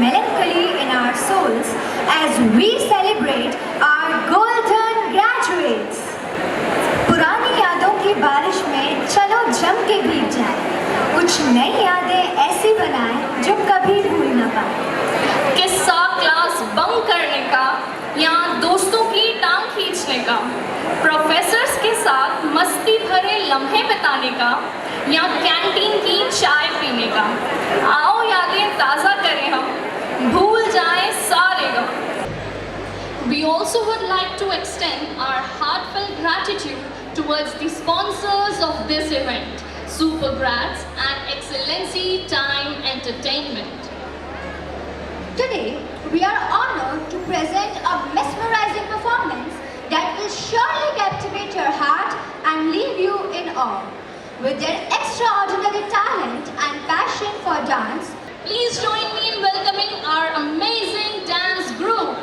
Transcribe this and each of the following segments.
melancholy in our souls as we celebrate our golden graduates. पुरानी यादों की बारिश में चलो जम के भीग जाएं, कुछ नई यादें ऐसी बनाएं जो कभी भूल ना पाए। किस्सा क्लास बंक करने का या दोस्तों की टांग खींचने का, प्रोफेसर्स के साथ मस्ती भरे लम्हे बिताने का या कैंटीन की चाय पीने का। आओ यादें ताज़ा करें हम, भूल जाएं सारे गम। We also would like to extend our heartfelt gratitude towards the sponsors of this event, Supergrads and Excellency Time Entertainment. Today, we are honored to present a mesmerizing performance that will surely captivate your heart and leave you in awe. With their extraordinary talent and passion for dance, please join me in welcoming our amazing dance group.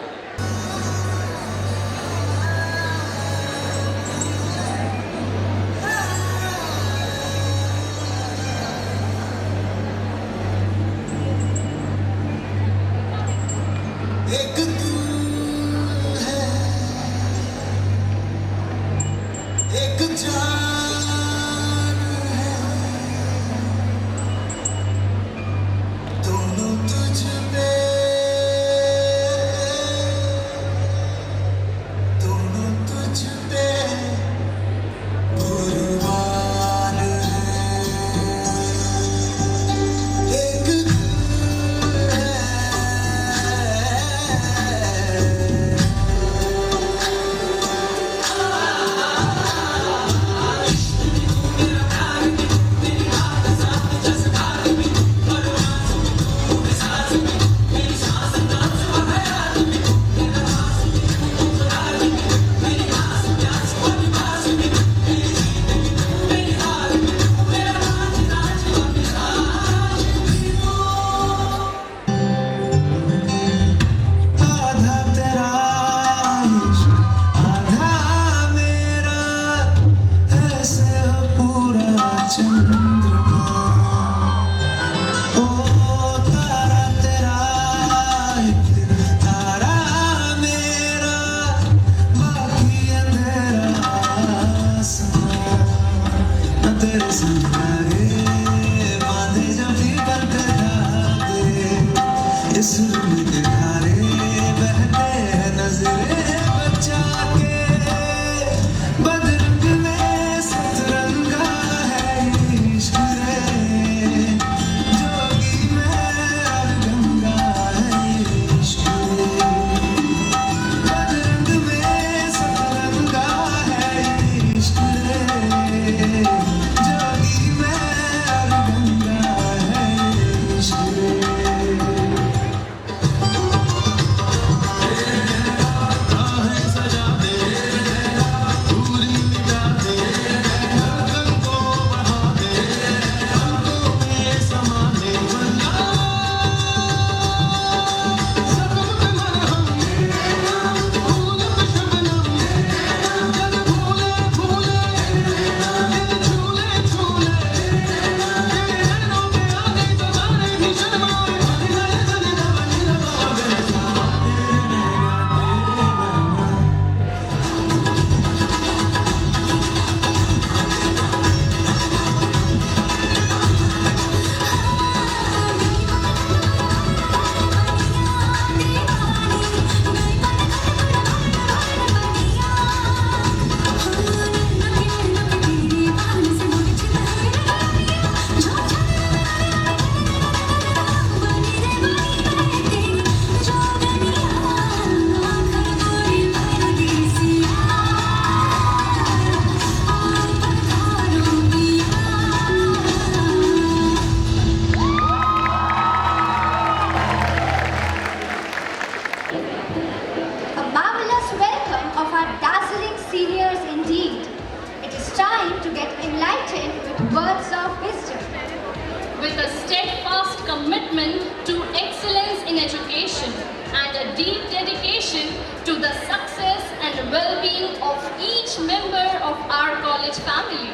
with a steadfast commitment to excellence in education and a deep dedication to the success and well-being of each member of our college family.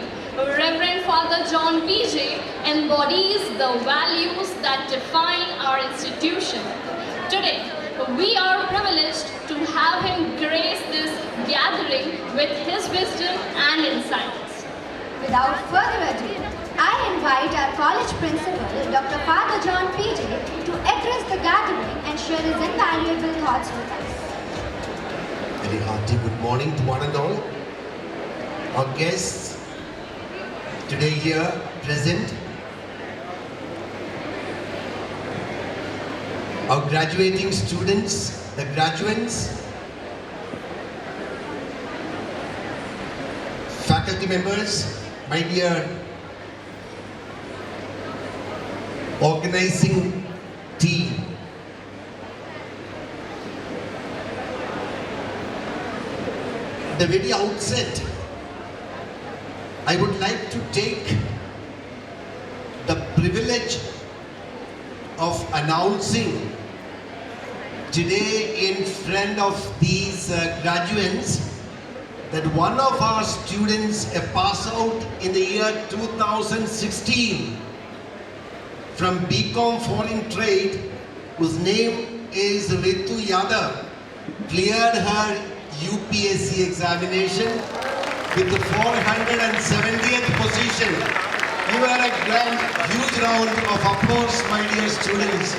Reverend Father John PJ embodies the values that define our institution. Today, we are privileged to have him grace this gathering with his wisdom and insights. Without further ado, I invite our college principal, Dr. Father John PJ, to address the gathering and share his invaluable thoughts with us. Very hearty good morning to one and all. Our guests today here present, our graduating students, the graduates, faculty members, my dear organizing team. At the very outset, I would like to take the privilege of announcing today in front of these graduates that one of our students, a pass out in the year 2016 from BCom Foreign Trade, whose name is Ritu Yadav, cleared her UPSC examination with the 470th position. Give her a huge round of applause, my dear students.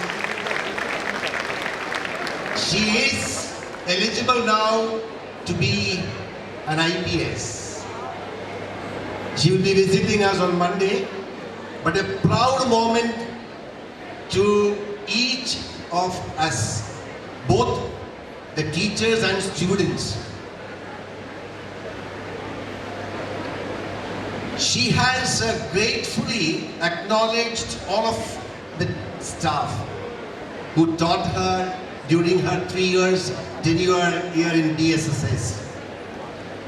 She is eligible now to be an IPS. She will be visiting us on Monday, but a proud moment to each of us, both the teachers and students. She has gratefully acknowledged all of the staff who taught her during her 3 years tenure here in BSSS.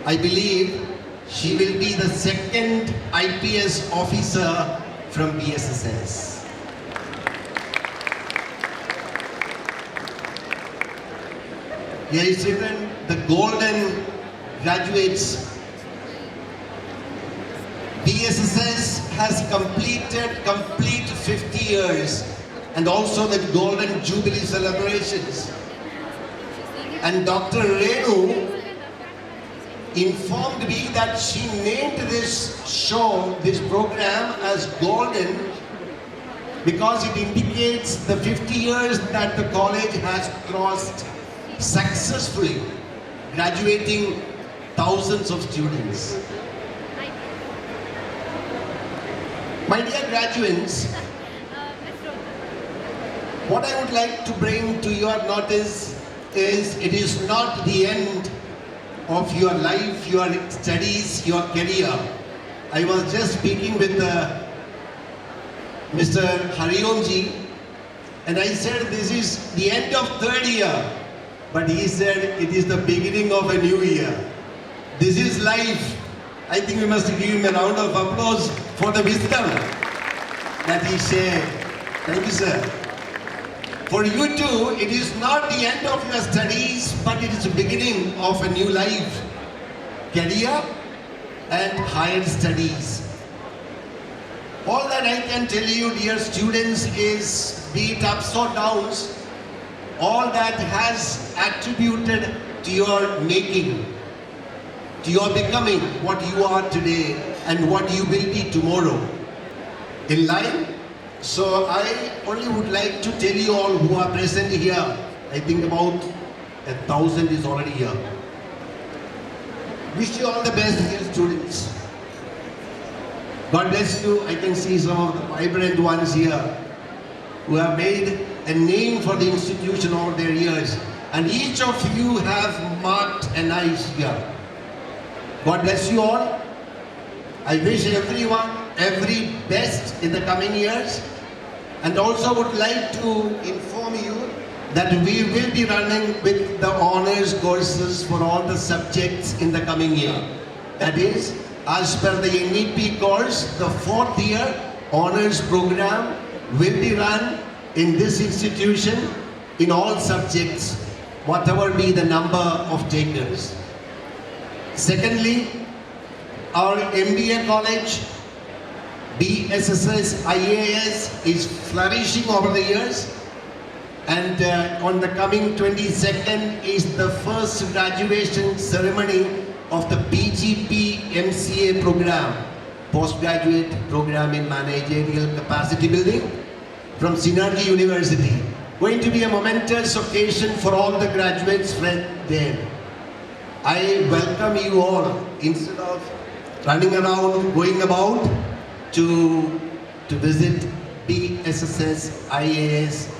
I believe she will be the second IPS officer from BSSS. Here is written the golden graduates. BSSS has complete 50 years and also the golden jubilee celebrations. And Dr. Renu informed me that she named this show, this program as golden because it indicates the 50 years that the college has crossed successfully, graduating thousands of students. My dear graduates, what I would like to bring to your notice is it is not the end of your life, your studies, your career. I was just speaking with Mr. Hariomji, and I said this is the end of third year, but he said it is the beginning of a new year. This is life. I think we must give him a round of applause for the wisdom that he shared. Thank you, sir. For you too, it is not the end of your studies, but it is the beginning of a new life, career and higher studies. All that I can tell you, dear students, is be it ups or downs, all that has attributed to your making, to your becoming what you are today and what you will be tomorrow. In line, so I only would like to tell you all who are present here, I think about 1,000 is already here. Wish you all the best, dear students. God bless you. I can see some of the vibrant ones here who have made a name for the institution over their years. And each of you have marked a nice year. God bless you all. I wish everyone every best in the coming years, and also would like to inform you that we will be running with the honors courses for all the subjects in the coming year. That is, as per the NEP course, the 4th year honors program will be run in this institution in all subjects, whatever be the number of takers. Secondly, our MBA college, BSSS IAS, is flourishing over the years. And on the coming 22nd is the first graduation ceremony of the PGP MCA program, postgraduate program in managerial capacity building from Synergy University. Going to be a momentous occasion for all the graduates there. I welcome you all, instead of running around, going about, to visit BSSS IAS.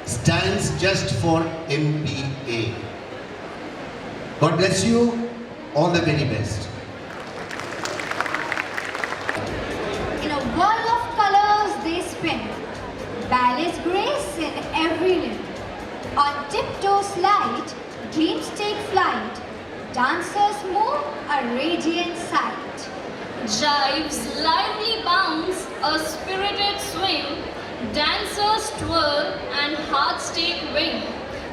Stands just for MBA. God bless you. All the very best. In a world of colors they spin, ballets grace in every limb. On tiptoe slide, dreams take flight, dancers move a radiant sight. Jives lively bounce, a spirited swing, dancers twirl and hearts take wing.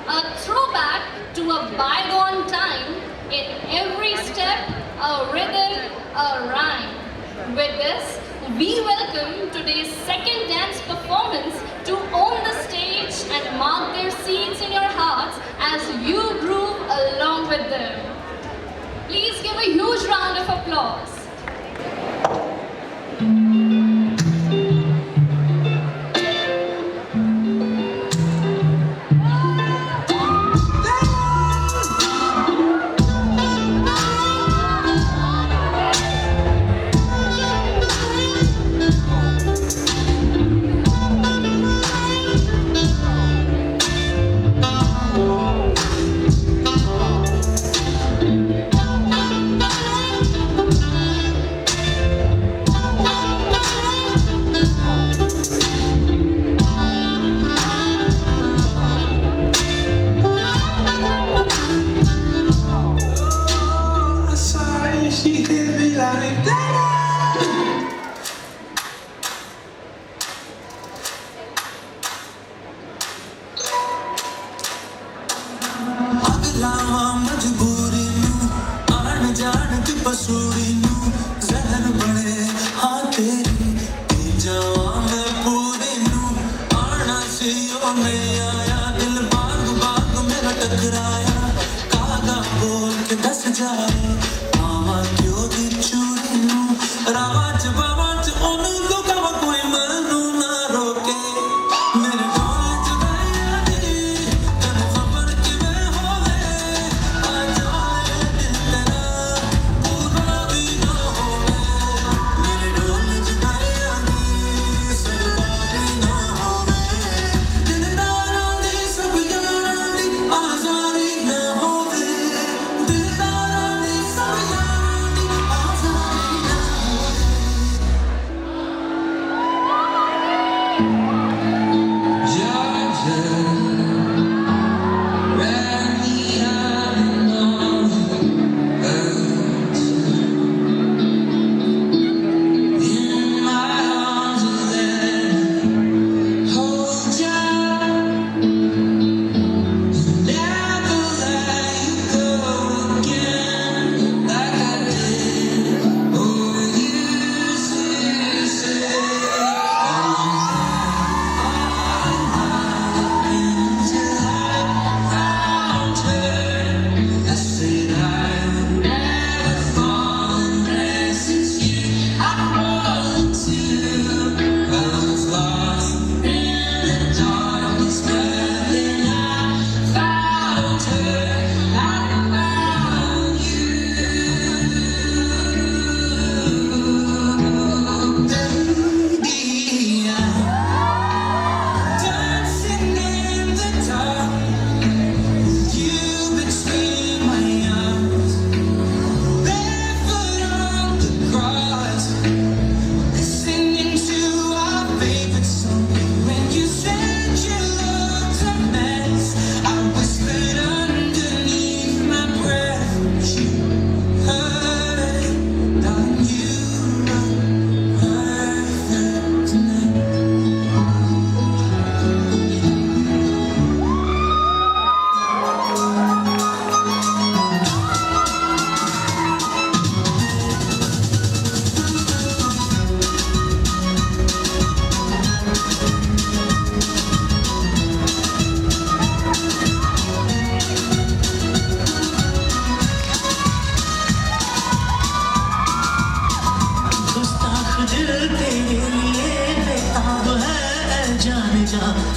A throwback to a bygone time, in every step a rhythm, a rhyme. With this, we welcome today's second dance performance to own the stage and mark their seats in your hearts as you groove along with them. Please give a huge round of applause.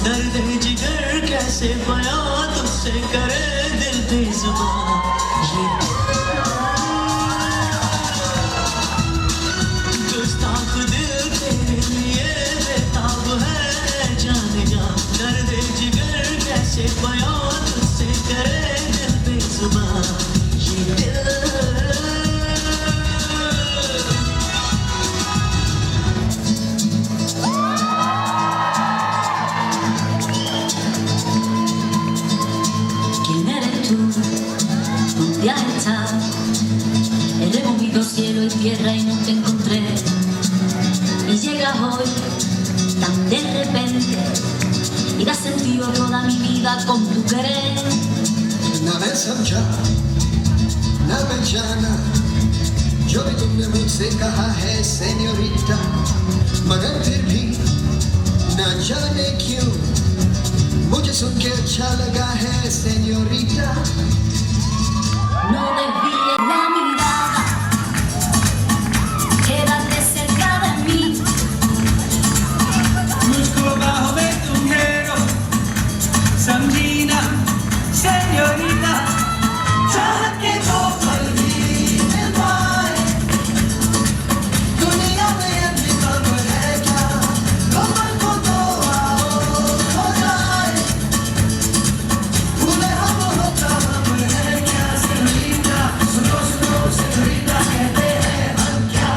दर्द जिगर कैसे बयां तुझसे करे दिल बेजुबान। गुस्ताख दिल तेरे लिए बेताब है जाने जा, दर्द जिगर कैसे बयां तुझसे करे दिल बेजुबान। ये दिल he movido cielo y tierra y no te encontré, y llegas hoy tan de repente y das sentido a toda mi vida con tu querer. ना मैं समझा ना मैं जाना जो भी तुमने मुझसे कहा है सेन्योरिटा, मगर फिर भी ना जाने क्यों मुझे सुन के अच्छा लगा है senorita. No desvíes la mirada, quédate cerca de mí. मुझको बाहों में तुम घेरो, समझी ना सेन्योरिटा। चाहत के दो पल भी मिल पाए, दुनिया में अपनी खबर है क्या, कमर को तो आओ हो जाए, भूले हम होता हम है क्या सेन्योरिटा। सुनो सुनो सेन्योरिटा कहते हैं हम क्या।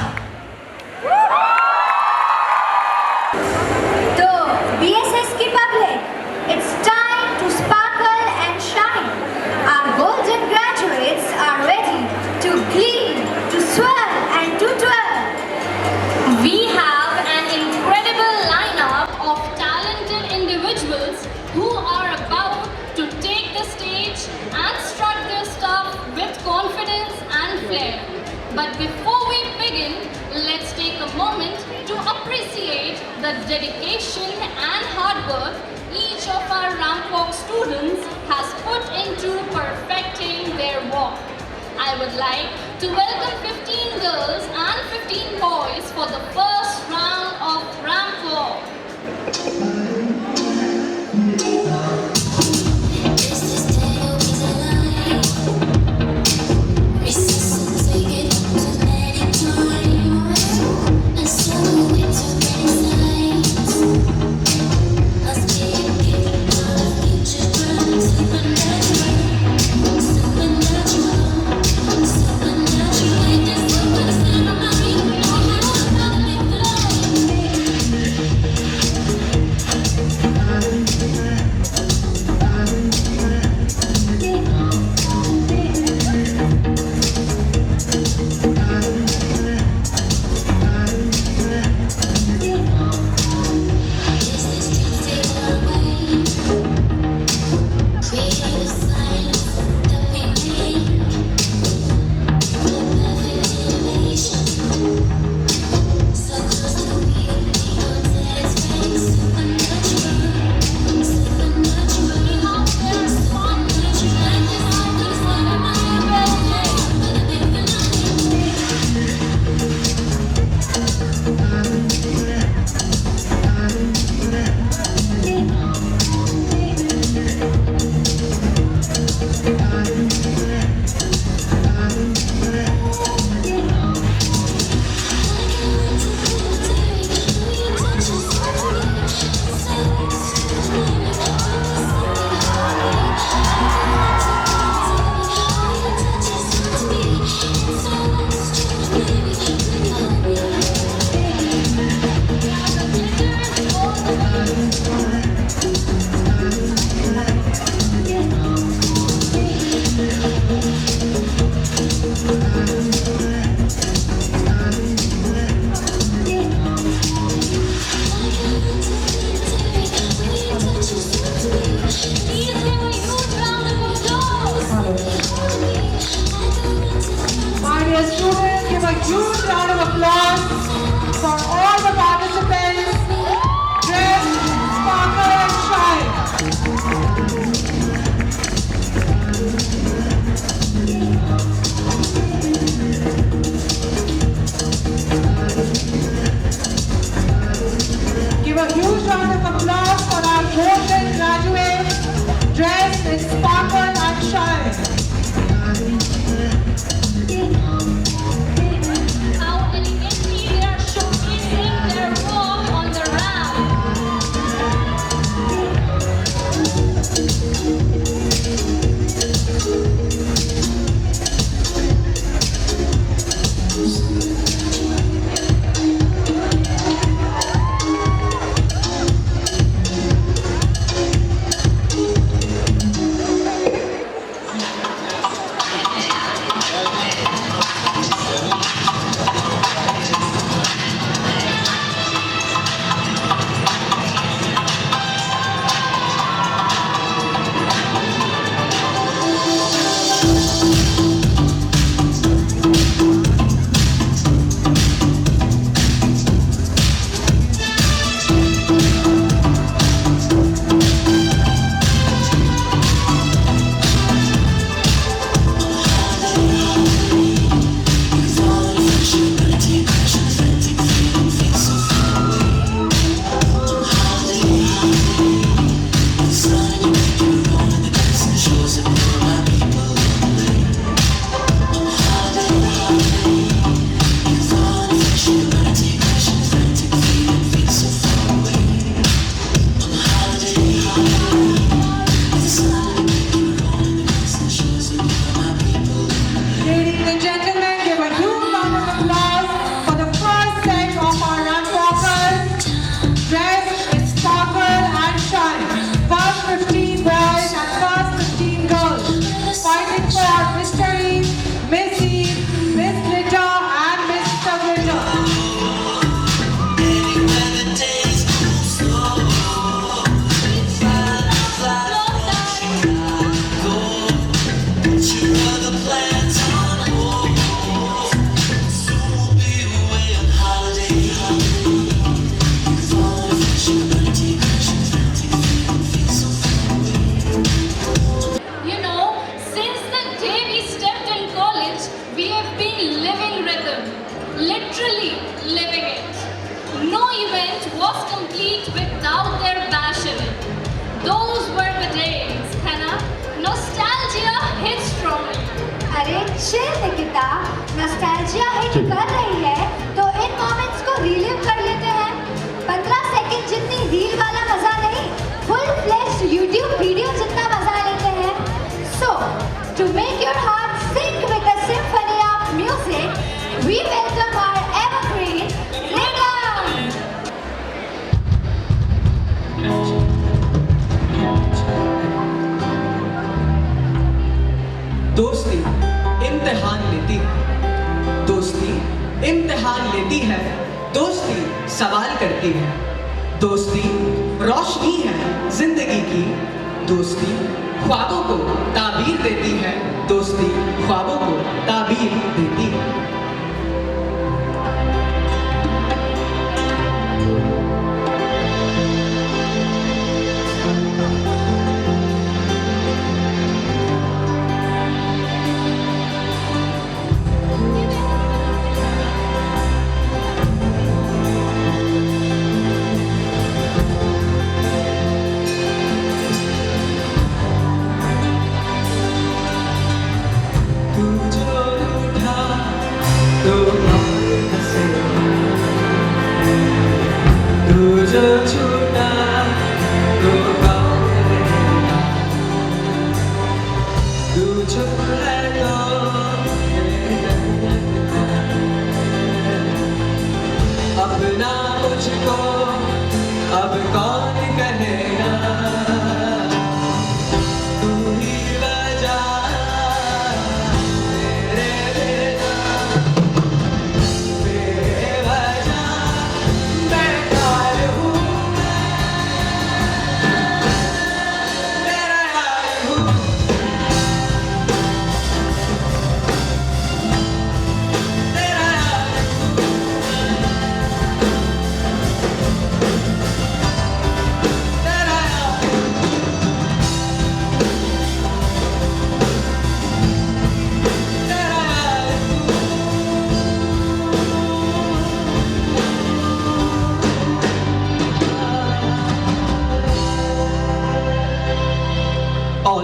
तो BSS की public, it's time to sparkle and shine. Our golden graduates are ready to gleam, to swirl and to twirl. We have an incredible lineup of talented individuals who are about to take the stage and strut their stuff with confidence and flair. But before we begin, let's take a moment to appreciate the dedication and hard work each of our Ramp Walk students has put into perfecting their walk. I would like to welcome 15 girls and 15 boys for the first round of Ramp Walk. Is this day always alive? Resuscitated to any time, and so it's already sight. Let's get it out of future drums, supernatural, supernatural, supernatural. Ain't this something stand on my feet? Oh, I wanna Give a huge round of applause for our and gentlemen, give a huge round of applause for the first set of our run walkers. Dressed in sparkle and shine. First 15 boys and first 15 girls. Fighting for our mysteries, Miss Eve, Miss Glitter and Mr. Glitter. You know, since the day we stepped in college, we have been living rhythm, literally living it. No event was complete without their bash in it. Those were the days, है ना? Nostalgia hits strongly. अरे chill Nikita, nostalgia hit कर रही है तो in moments को relieve कर लेते हैं। 15 सेकंड जितनी रील वाला मजा नहीं, फुल फ्लेश्ड यूट्यूब वीडियो जितना मजा लेते हैं। So, to make your heart sing with the symphony of music, we welcome our evergreen Rhythm. दोस्ती इम्तिहान लेती है, दोस्ती इम्तिहान लेती है, दोस्ती सवाल करती है, दोस्ती रोशनी है जिंदगी की, दोस्ती ख्वाबों को ताबीर देती है, दोस्ती ख्वाबों को ताबीर देती है। तू जो रूठा तो कौन हंसे, तू जो छूटा तो कौन रहेगा, तू चुप है तो अपना मुझको अब कौन कहेगा, तू ही वजह मेरे बिना, बेवजह बेकार हूँ तेरा यार हूँ, तेरा यार तेरा यार तेरा यार और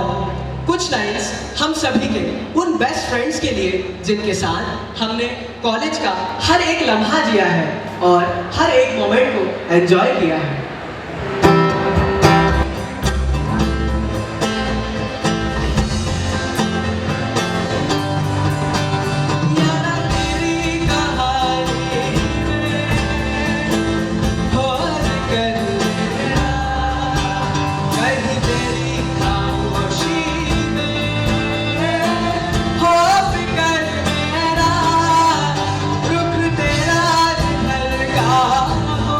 कुछ लाइंस हम सभी के उन बेस्ट फ्रेंड्स के लिए जिनके साथ हमने कॉलेज का हर एक लम्हा जिया है और हर एक मोमेंट को एंजॉय किया है। यारा तेरी कहानी में हो जिक्र मेरा, कहीं तेरी खामोशी में हो फिक्र मेरा, रुख तेरा निकल का हो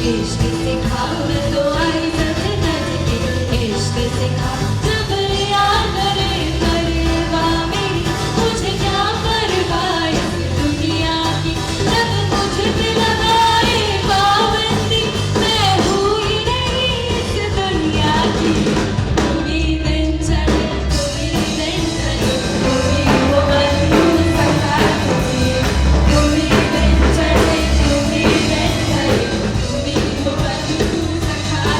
इश्क सिखा मैं तो आई सच करके इश्क सिखा जब याद करे परवा मेरी मुझे क्या परवाह इस दुनिया की जब मुझ पे लगाए पाबंदी मैं हुई नहीं इस दुनिया की कोई दिन चले कोई दिन चले कोई वो बंधु सखा कोई दिन चले कोई दिन चले कोई वो बंधु सखा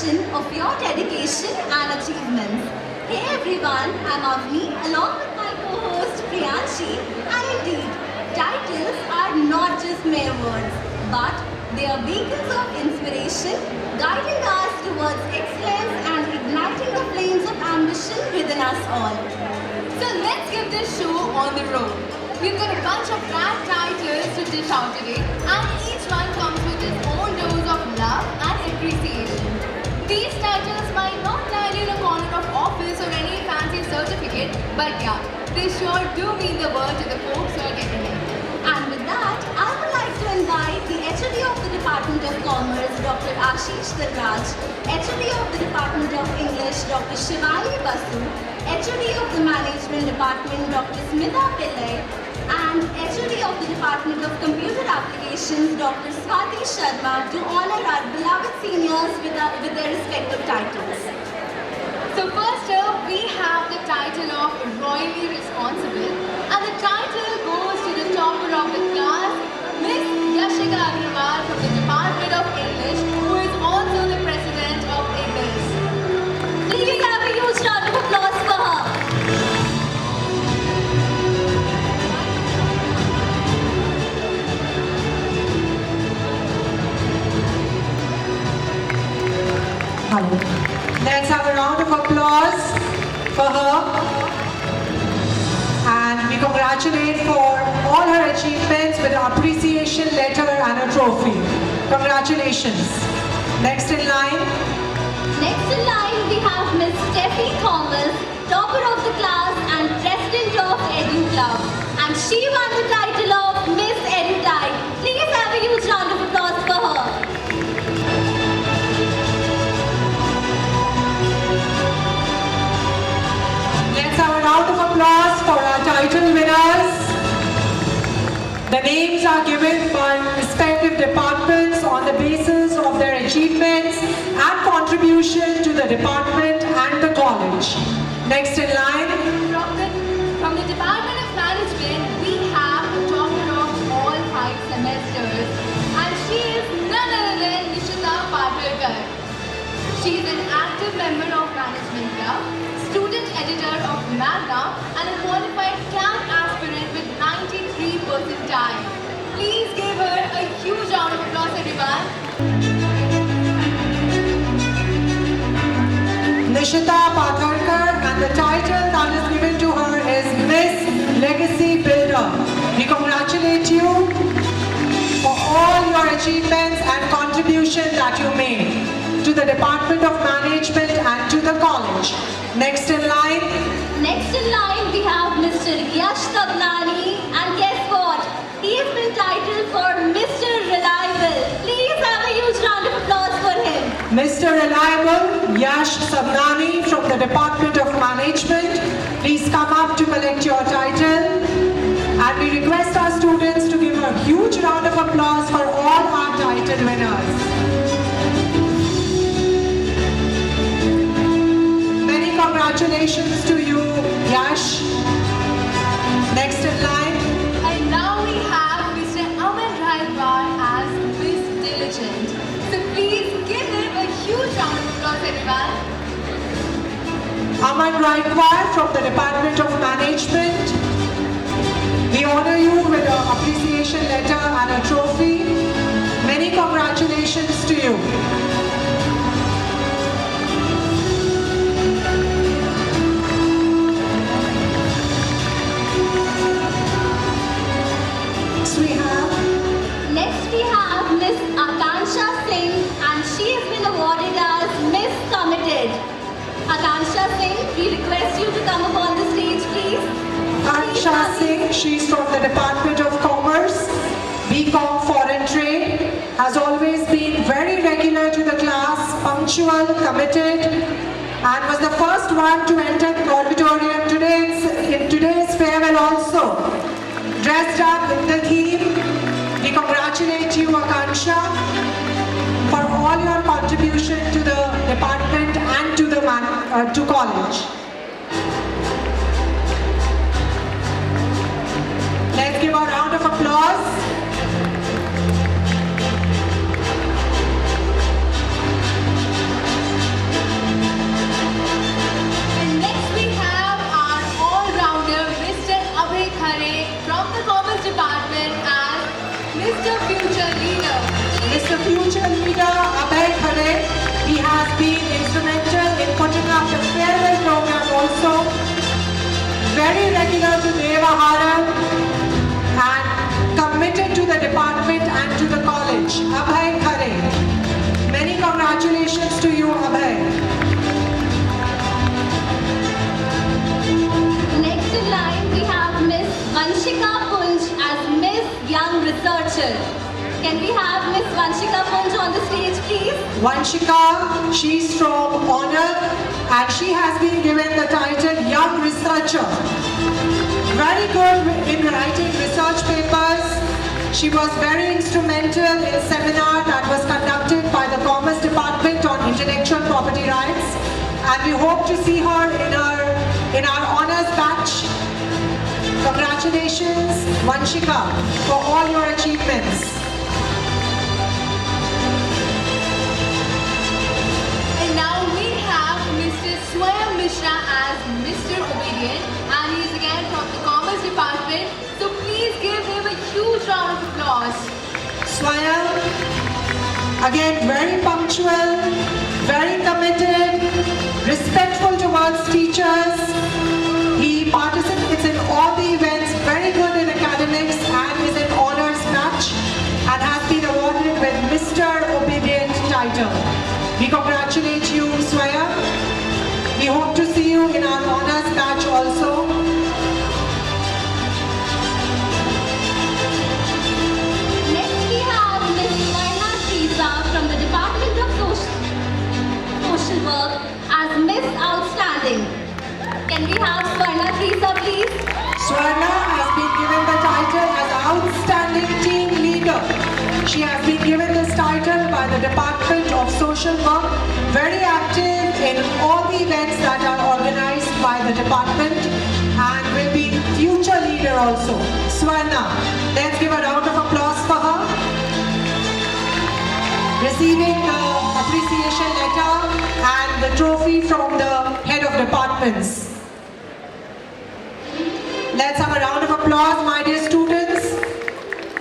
celebration of your dedication and achievements. Hey everyone, I'm Avni along with my co-host Priyanshi, and indeed, titles are not just mere words, but they are beacons of inspiration, guiding us towards excellence and igniting the flames of ambition within us all. So let's get this show on the road. We've got a bunch of brand titles to dish out today, and each one comes with its own dose of love and appreciation. These titles might not land you in a corner of office or any fancy certificate, but yeah, they sure do mean the world to the folks who are getting it. And with that, I would like to invite the HOD of the Department of Commerce, Dr. Ashish Dalraj, HOD of the Department of English, Dr. Shivali Basu, HOD of the Management Department, Dr. Smita Pillai, and HOD of the Department of Computer Applications, Dr. Swati Sharma, to honor our beloved seniors with their respective titles. So first up, we have the title of Royally Responsible, and the title goes to the topper of the class, Miss Yashika Agrawal from the Department of English, who is also the President of English. Please have a huge round of applause for her. Let's have a round of applause for her. And we congratulate for all her achievements with an appreciation letter and a trophy. Congratulations. Next in line. Next in line, we have Miss Steffi Thomas, topper of the class and president of Edu Club. And she won the title of Miss Erudite. Please have a huge round of applause for her. Let's have a round of applause for our title winners. The names are given by respective departments on the basis of their achievements and contribution to the department and the college. Next in line. From the Department of Management, we have the topper of all 5 semesters, and she is none other than Nishita Patalkar. She is an active member of Management Club, student editor of Magna, and a qualified CAMP aspirant with 93 percentile. Please give her a huge round of applause, everyone. Nishita Patharkar, and the title that is given to her is Miss Legacy Builder. We congratulate you for all your achievements and contribution that you made to the Department of Management and to the college. Next in line. Next in line, we have Mr. Yash Tabnani, and guess what? He has been titled for Mr. Reliable. Please have a huge round of applause for him. Mr. Reliable Yash Sabnani from the Department of Management. Please come up to collect your title. And we request our students to give a huge round of applause for all our title winners. Many congratulations to you, Yash. Next in line. And now we have Mr. Aman Railwar as Miss Diligent. So please give him a huge round of applause, everyone. Aman Raikwar from the Department of Management. We honor you with an appreciation letter and a trophy. Many congratulations to you. Next we have Miss Akansha Singh, and she has been awarded as Miss Committed. Akansha Singh, we request you to come up on the stage, please. Akansha Singh, she's from the Department of Commerce, BCom Foreign Trade, has always been very regular to the class, punctual, committed, and was the first one to enter the auditorium in today's farewell also. Dressed up in the theme, we congratulate you, Akansha, for all your contribution to the department and to the to college. Let's give a round of applause. Mr. Future Leader. Mr. Future Leader Abhay Khare, he has been instrumental in putting up the farewell program also. Very regular to Devaharam and committed to the department and to the college. Abhay Khare. Many congratulations to you, Abhay. Next in line, we have Miss Vanshika Punj as Miss Young Researcher. Can we have Miss Vanshika Punj on the stage, please? Vanshika, she's from Honor and she has been given the title Young Researcher. Very good in writing research papers. She was very instrumental in a seminar that was conducted by the Commerce Department on intellectual property rights, and we hope to see her in our honors batch. Congratulations, Vanshika, for all your achievements. And now we have Mr. Swayam Mishra as Mr. Obedient, and he is again from the Commerce Department. So please give him a huge round of applause. Swayam, again very punctual, very committed, respectful towards teachers. He participates in all the events, very good in academics and is in honors batch and has been awarded with Mr. Obedient title. We congratulate you, Swayam. We hope to see you in our honors batch also. Next we have Miss Varna Trisa from the Department of Social Work as Miss Outstanding. Can we have Varna Trisa, please? Swarna has been given the title as Outstanding Team Leader. She has been given this title by the Department of Social Work, very active in all the events that are organized by the department and will be future leader also. Swarna, let's give a round of applause for her. Receiving the appreciation letter and the trophy from the head of departments. Let's have a round of applause, my dear students.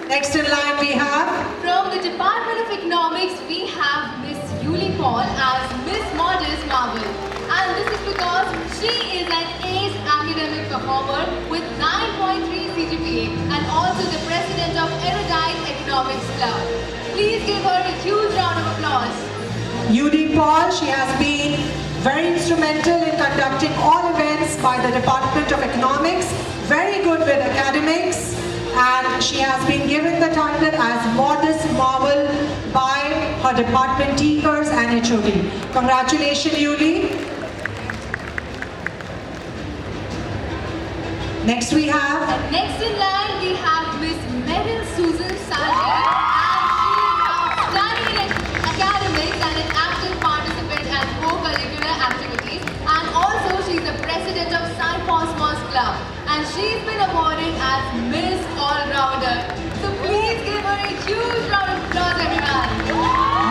Next in line we have From the Department of Economics, we have Miss Yuli Paul as Miss Modest Marvel. And this is because she is an ace academic performer with 9.3 CGPA and also the president of Erudite Economics Club. Please give her a huge round of applause. UD Paul. She has been very instrumental in conducting all events by the Department of Economics, very good with academics, and she has been given the title as Modest Marvel by her department teachers and HOD. Congratulations, Yuli. Next we have And next in line, we have Miss Meryl Susan Salvi, and she is outstanding in academics and an active participant at co-curricular activities. And also, she is the president of Psi Cosmos Club, and she's been awarded as Miss All-Rounder. So please give her a huge round of applause, everyone.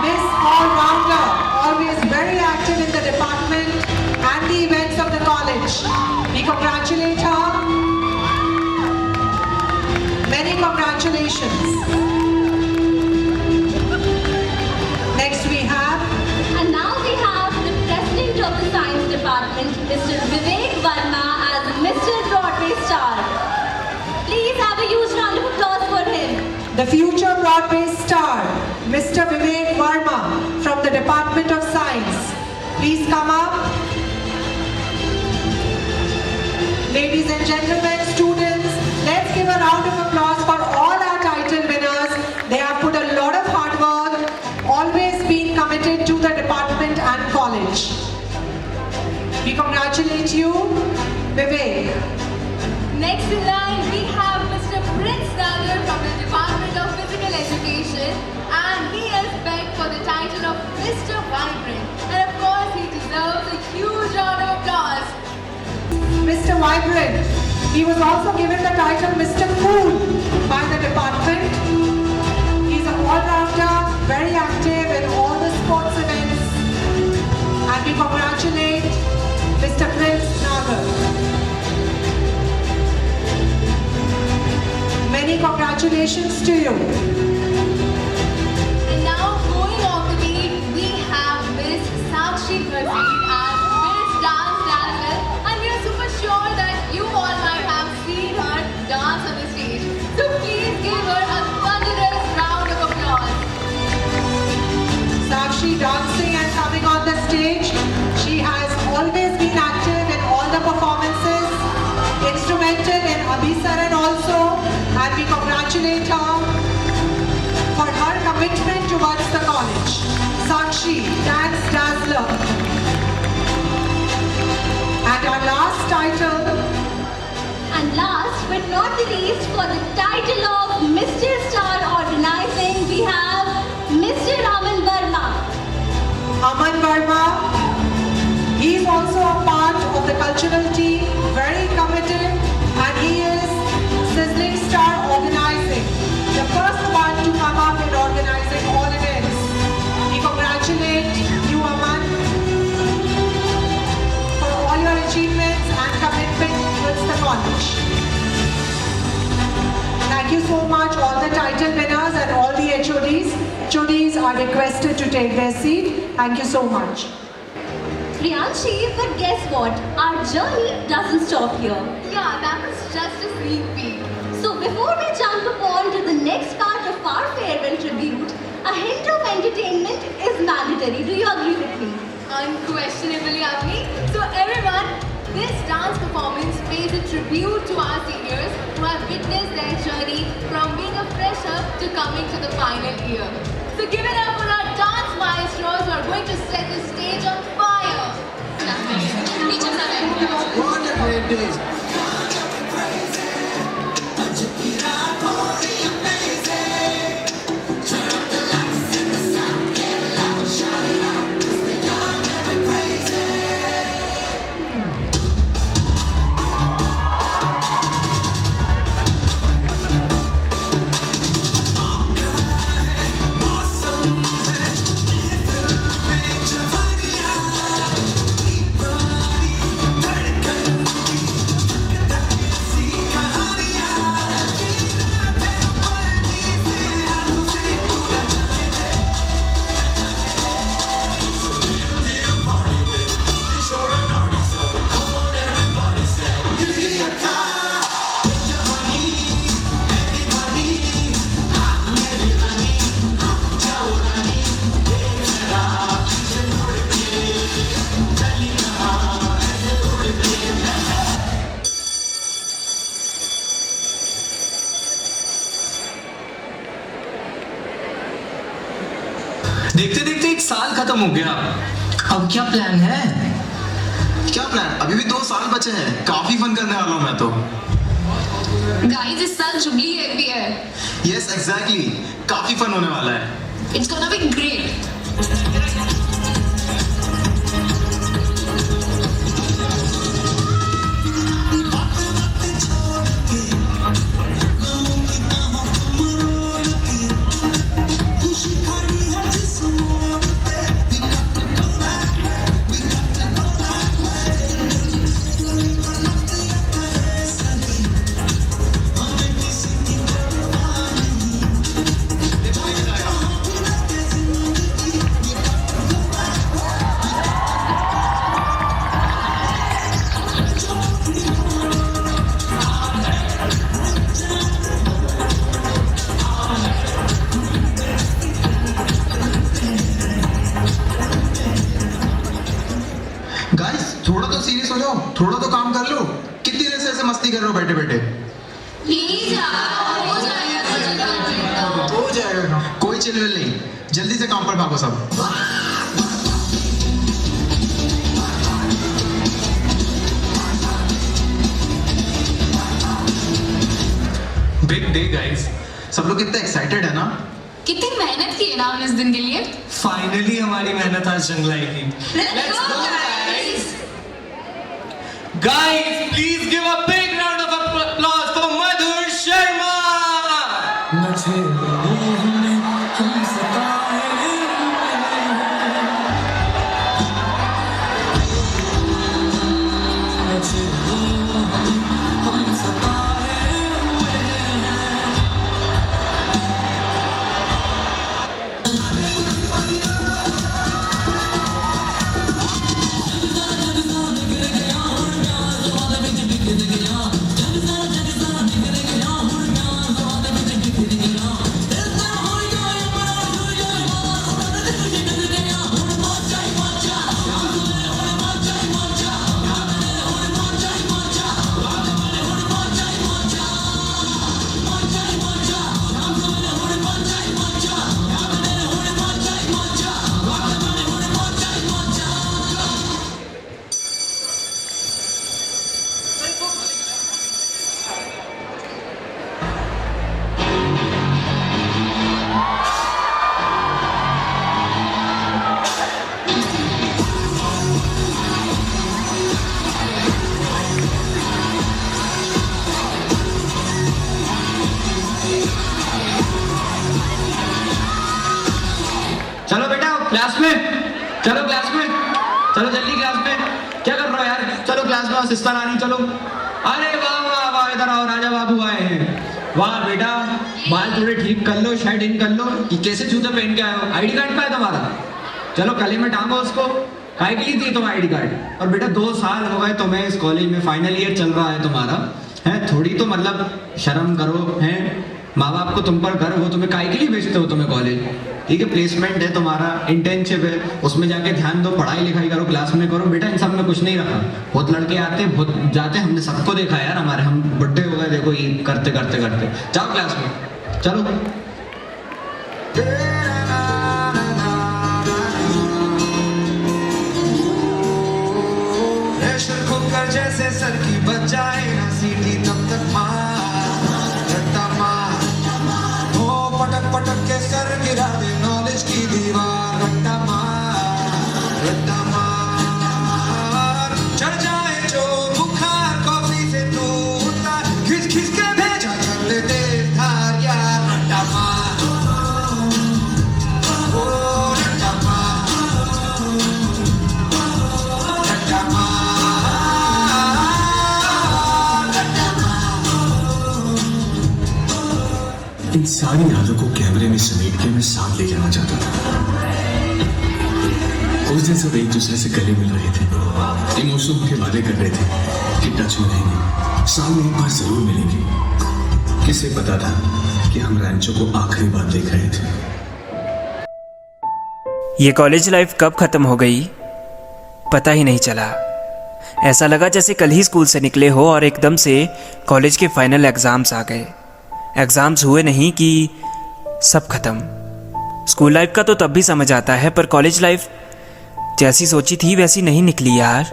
Miss All-Rounder, always very active in the department and the events of the college. We congratulate her. Many congratulations. Next we have And now we have the President of the Science Department, Mr. Vivek Verma as Mr. Broadway Star. Please have a huge round of applause for him. the future Broadway star, Mr. Vivek Verma from the Department of Science. Please come up. Ladies and gentlemen, students, let's give a round of applause for all our title winners. They have put a lot of hard work, always been committed to the department and college. We congratulate you, Vivek. Next in line, we have Mr. Prince Nagar from the Department of Physical Education, and he has begged for the title of Mr. Vibrant. And of course, he deserves a huge round of applause. Mr. Vibrant. He was also given the title Mr. Cool by the department. He's an all-rounder, very active in all the sports events. And we congratulate Mr. Prince Nagar. Many congratulations to you. congratulate her for her commitment towards the college. Sakshi, Dance Dazzler. And our last title, And last but not the least, for the title of Mr. Star Organizing, we have Mr. Aman Verma. Aman Verma. He is also a part of the cultural team, very committed, and he is Sizzling Star Organizing, the first one to come up in organizing all events. We congratulate you, Aman, for all your achievements and commitment towards the college. Thank you so much, all the title winners and all the HODs. HODs are requested to take their seat. Thank you so much. Priyanshi, but guess what? Our journey doesn't stop here. Yeah, that was just a sneak peek. So before we jump upon to the next part of our farewell tribute, a hint of entertainment is mandatory. Do you agree with me? Unquestionably, Avni. So everyone, this dance performance pays a tribute to our seniors who have witnessed their journey from being a fresher to coming to the final year. So give it up for our dance maestros who are going to set the stage on fire. What a great day. देखते देखते एक साल खत्म हो गया। अब क्या plan है? क्या प्लान? अभी भी 2 साल बचे हैं। काफी फन करने वाला हूँ मैं तो। Guys, इस साल जुबली है भी है। Yes, exactly. काफी फन होने वाला है। It's gonna be great. Guys, थोड़ा तो सीरियस हो जाओ। थोड़ा तो काम कर लो। कितनी देर से ऐसे मस्ती कर रहे हो बैठे बैठे? हो जाएगा। कोई चिलविल नहीं। जल्दी से काम पर भागो सब। Big day guys. सब लोग कितने एक्साइटेड है ना? कितनी मेहनत की है ना हमने इस दिन के लिए। फाइनली हमारी मेहनत आज जंग लाएगी। Let's go, guys. Guys, please give a big round of applause for Madhur Sharma. Class में चलो, क्लास में चलो, जल्दी क्लास में। क्या कर रहे हो यार? चलो क्लास में, सिस्टर आ रही, चलो। अरे वाह वाह वाह, इधर आओ, राजा बाबू आए हैं। वाह बेटा, बाल थोड़े ठीक कर लो, शर्ट इन कर लो। कि कैसे जूते पहन के आए हो? आईडी कार्ड का है तुम्हारा? चलो गले में टांगो उसको। काहे के लिए दी तुम्हारा आईडी कार्ड? और बेटा 2 साल हो गए तुम्हें इस कॉलेज में, फाइनल ईयर चल रहा है तुम्हारा, है? थोड़ी तो मतलब शर्म करो, है? माँ बाप को तुम पर गर्व हो, तुम्हें काहे के लिए भेजते हो तुम्हें कॉलेज? ठीक है, प्लेसमेंट है तुम्हारा, इंटर्नशिप है, उसमें जाके ध्यान दो, पढ़ाई लिखाई करो, क्लास में करो। बेटा इन सब में कुछ नहीं रखा। बहुत लड़के आते, बहुत जाते, हमने सबको देखा यार, हमारे हम बुढ़े हो गए देखो ये करते करते करते। जाओ क्लास में, चलो। प्रेशर कुकर जैसे सर की बच जाए ना सीटी, तब तक पटक पटक के सर गिरा दे नॉलेज की दीवार। रट्टा मार चढ़ जाए जो बुखार, कॉफी से तू उतार, खिंच खिंच के भेजा चल ले तेज धार यार। रट्टा मार, ओ रट्टा मार, रट्टा मार, रट्टा मार। इन सारी यादों को कैमरे में समेट के मैं साथ ले जाना चाहता था। उस दिन सब एक दूसरे से गले मिल रहे थे, इमोशनल के वादे कर रहे थे कि टच में रहेंगे, साल में एक बार जरूर मिलेंगे। किसे पता था कि हम रैंचो को आखिरी बार देख रहे थे। ये कॉलेज लाइफ कब खत्म हो गई पता ही नहीं चला। ऐसा लगा जैसे कल ही स्कूल से निकले हो और एकदम से कॉलेज के फाइनल एग्जाम्स आ गए। एग्जाम्स हुए नहीं कि सब खत्म। स्कूल लाइफ का तो तब भी समझ आता है, पर कॉलेज लाइफ जैसी सोची थी वैसी नहीं निकली यार।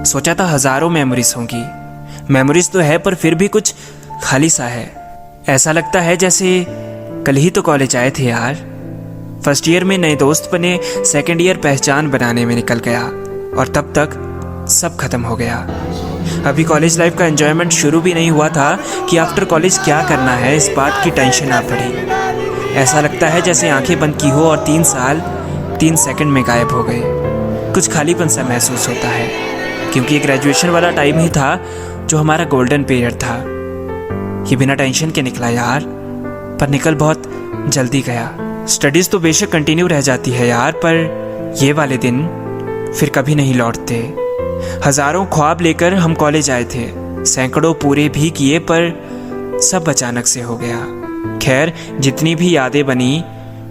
सोचा था हज़ारों मेमोरीज होंगी, मेमोरीज तो है पर फिर भी कुछ खाली सा है। ऐसा लगता है जैसे कल ही तो कॉलेज आए थे यार। फर्स्ट ईयर में नए दोस्त बने, सेकंड ईयर पहचान बनाने में निकल गया और तब तक सब खत्म हो गया। अभी कॉलेज लाइफ का एंजॉयमेंट शुरू भी नहीं हुआ था कि आफ्टर कॉलेज क्या करना है इस बात की टेंशन आ पड़ी। ऐसा लगता है जैसे आंखें बंद की हो और 3 साल 3 सेकंड में गायब हो गए। कुछ खालीपन सा महसूस होता है क्योंकि ग्रेजुएशन वाला टाइम ही था जो हमारा गोल्डन पीरियड था। ये बिना टेंशन के निकला यार, पर निकल बहुत जल्दी गया। स्टडीज़ तो बेशक कंटिन्यू रह जाती है यार, पर ये वाले दिन फिर कभी नहीं लौटते। हज़ारों ख्वाब लेकर हम कॉलेज आए थे, सैकड़ों पूरे भी किए, पर सब अचानक से हो गया। खैर जितनी भी यादें बनी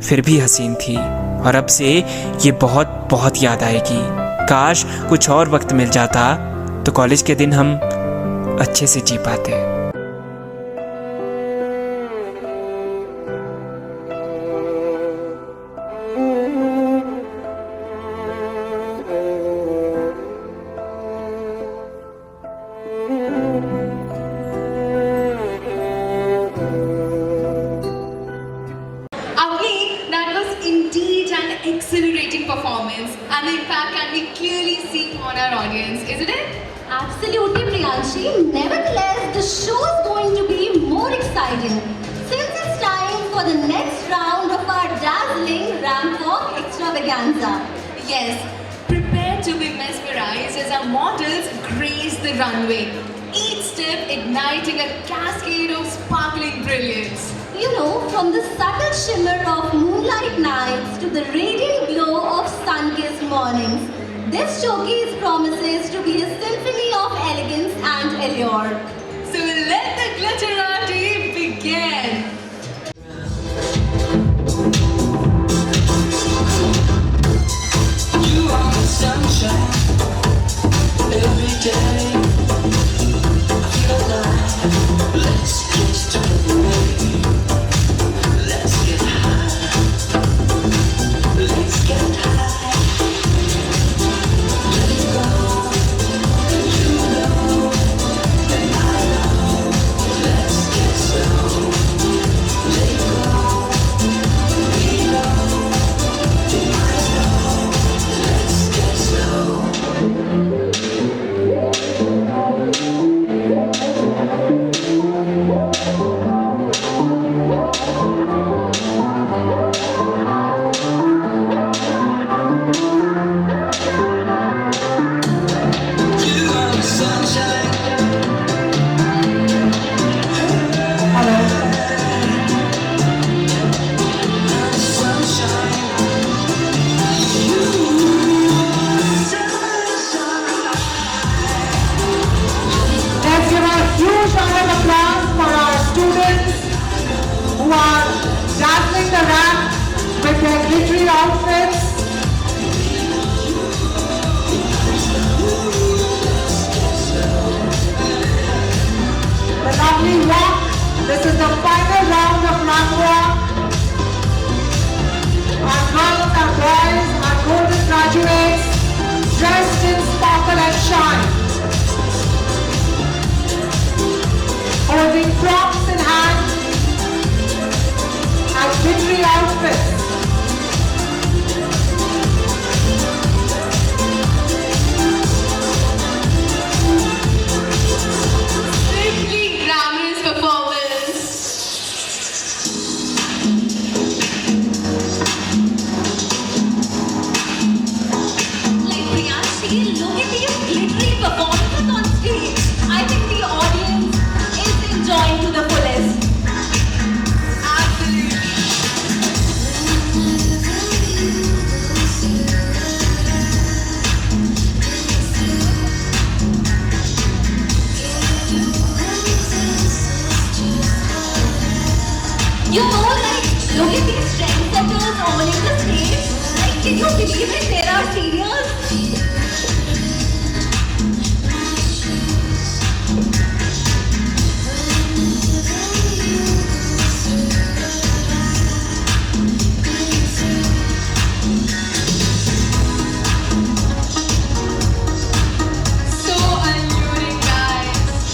फिर भी हसीन थी और अब से ये बहुत बहुत याद आएगी। काश कुछ और वक्त मिल जाता तो कॉलेज के दिन हम अच्छे से जी पाते। Exhilarating performance, and the impact can be clearly seen on our audience, isn't it? Absolutely, Priyanshi. Nevertheless, the show is going to be more exciting since it's time for the next round of our dazzling ramp walk extravaganza. Yes, prepare to be mesmerized as our models grace the runway, each step igniting a cascade of sparkling brilliance. You know, from the subtle shimmer of moonlight nights to the radiant glow of sun-kissed mornings, this showcase promises to be a symphony of elegance and allure. So let the glitterati begin. You are the sunshine every day. I feel alive. Let's just turn away. Let's get high. Let's get high. Let it go. You know, and I know. Let's victory outfits. The lovely walk. This is the final round of rank walk. Our girls, our boys, our golden graduates, dressed in sparkle and shine, holding props in hand and victory outfits. Simply glamorous performance. Like Priyanshi, look at these glittery performances on stage. I think the audience is enjoying to the fullest. Absolutely. You know, like, look at these trendsetters owning the stage. Like, can you believe it? There are seniors. So alluring, guys.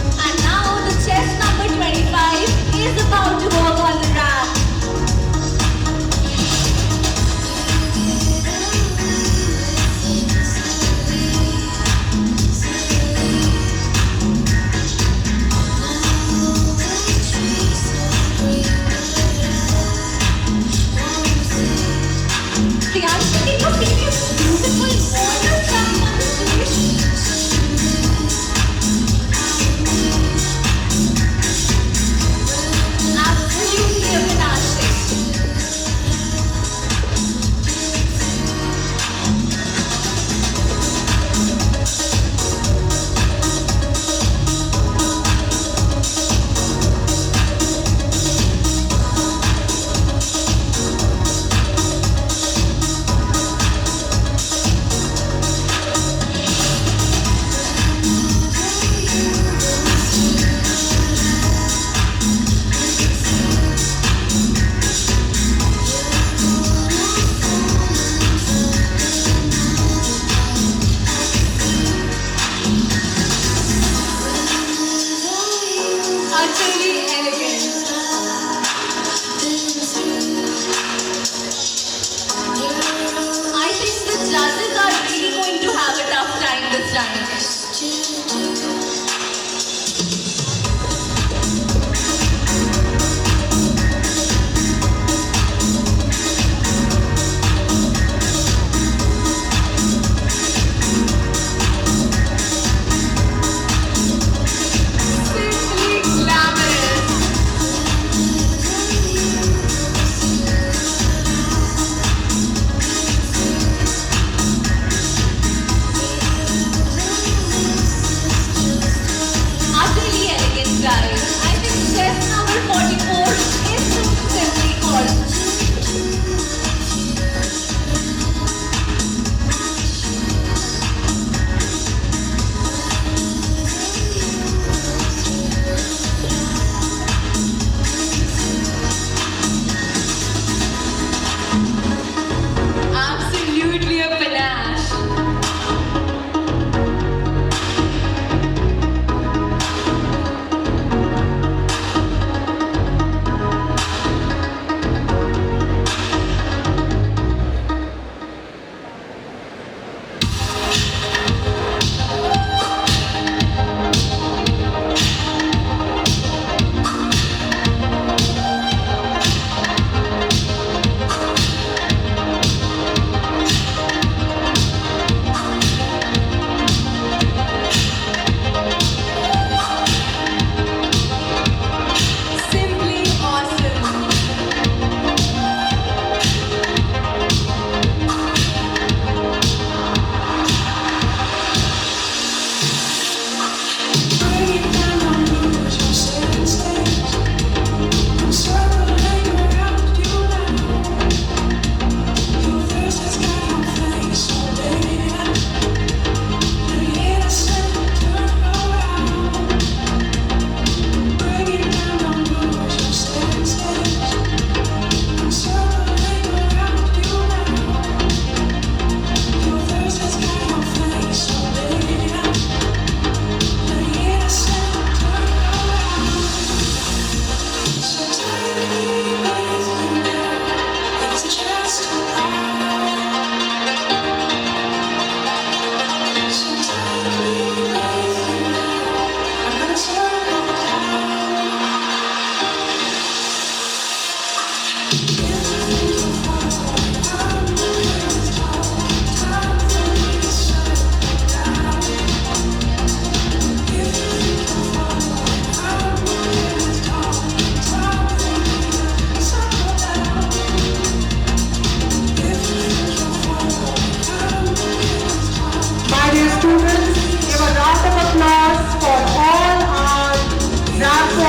And now the chest number 25 is about to walk on the ramp. Priyanshi, can you see these beautiful models coming on the stage? Absolutely fantastic. Utterly elegant. I think the judges are really going to have a tough time this time. Simply glamorous.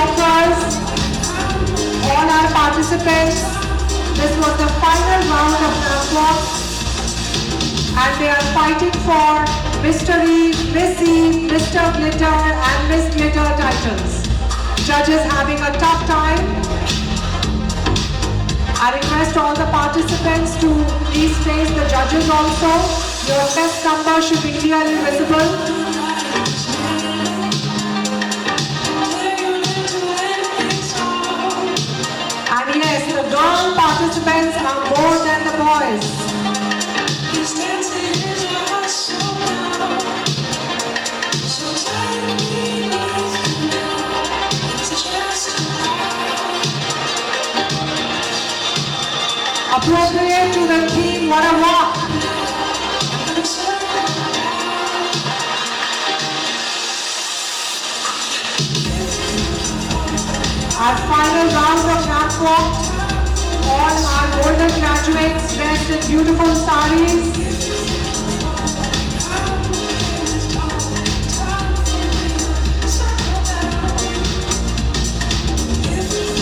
toppers, all our participants. This was the final round of NAMWalk, and they are fighting for Mr. E, Miss E, Mr. Glitter and Miss Glitter titles. Judges having a tough time. I request all the participants to please face the judges also. Your best number should be clearly visible. And yes, the girl participants are more than the boys. Appropriate to the theme, what a walk. Our final round of NAMWalk, all our golden graduates dressed in beautiful sarees.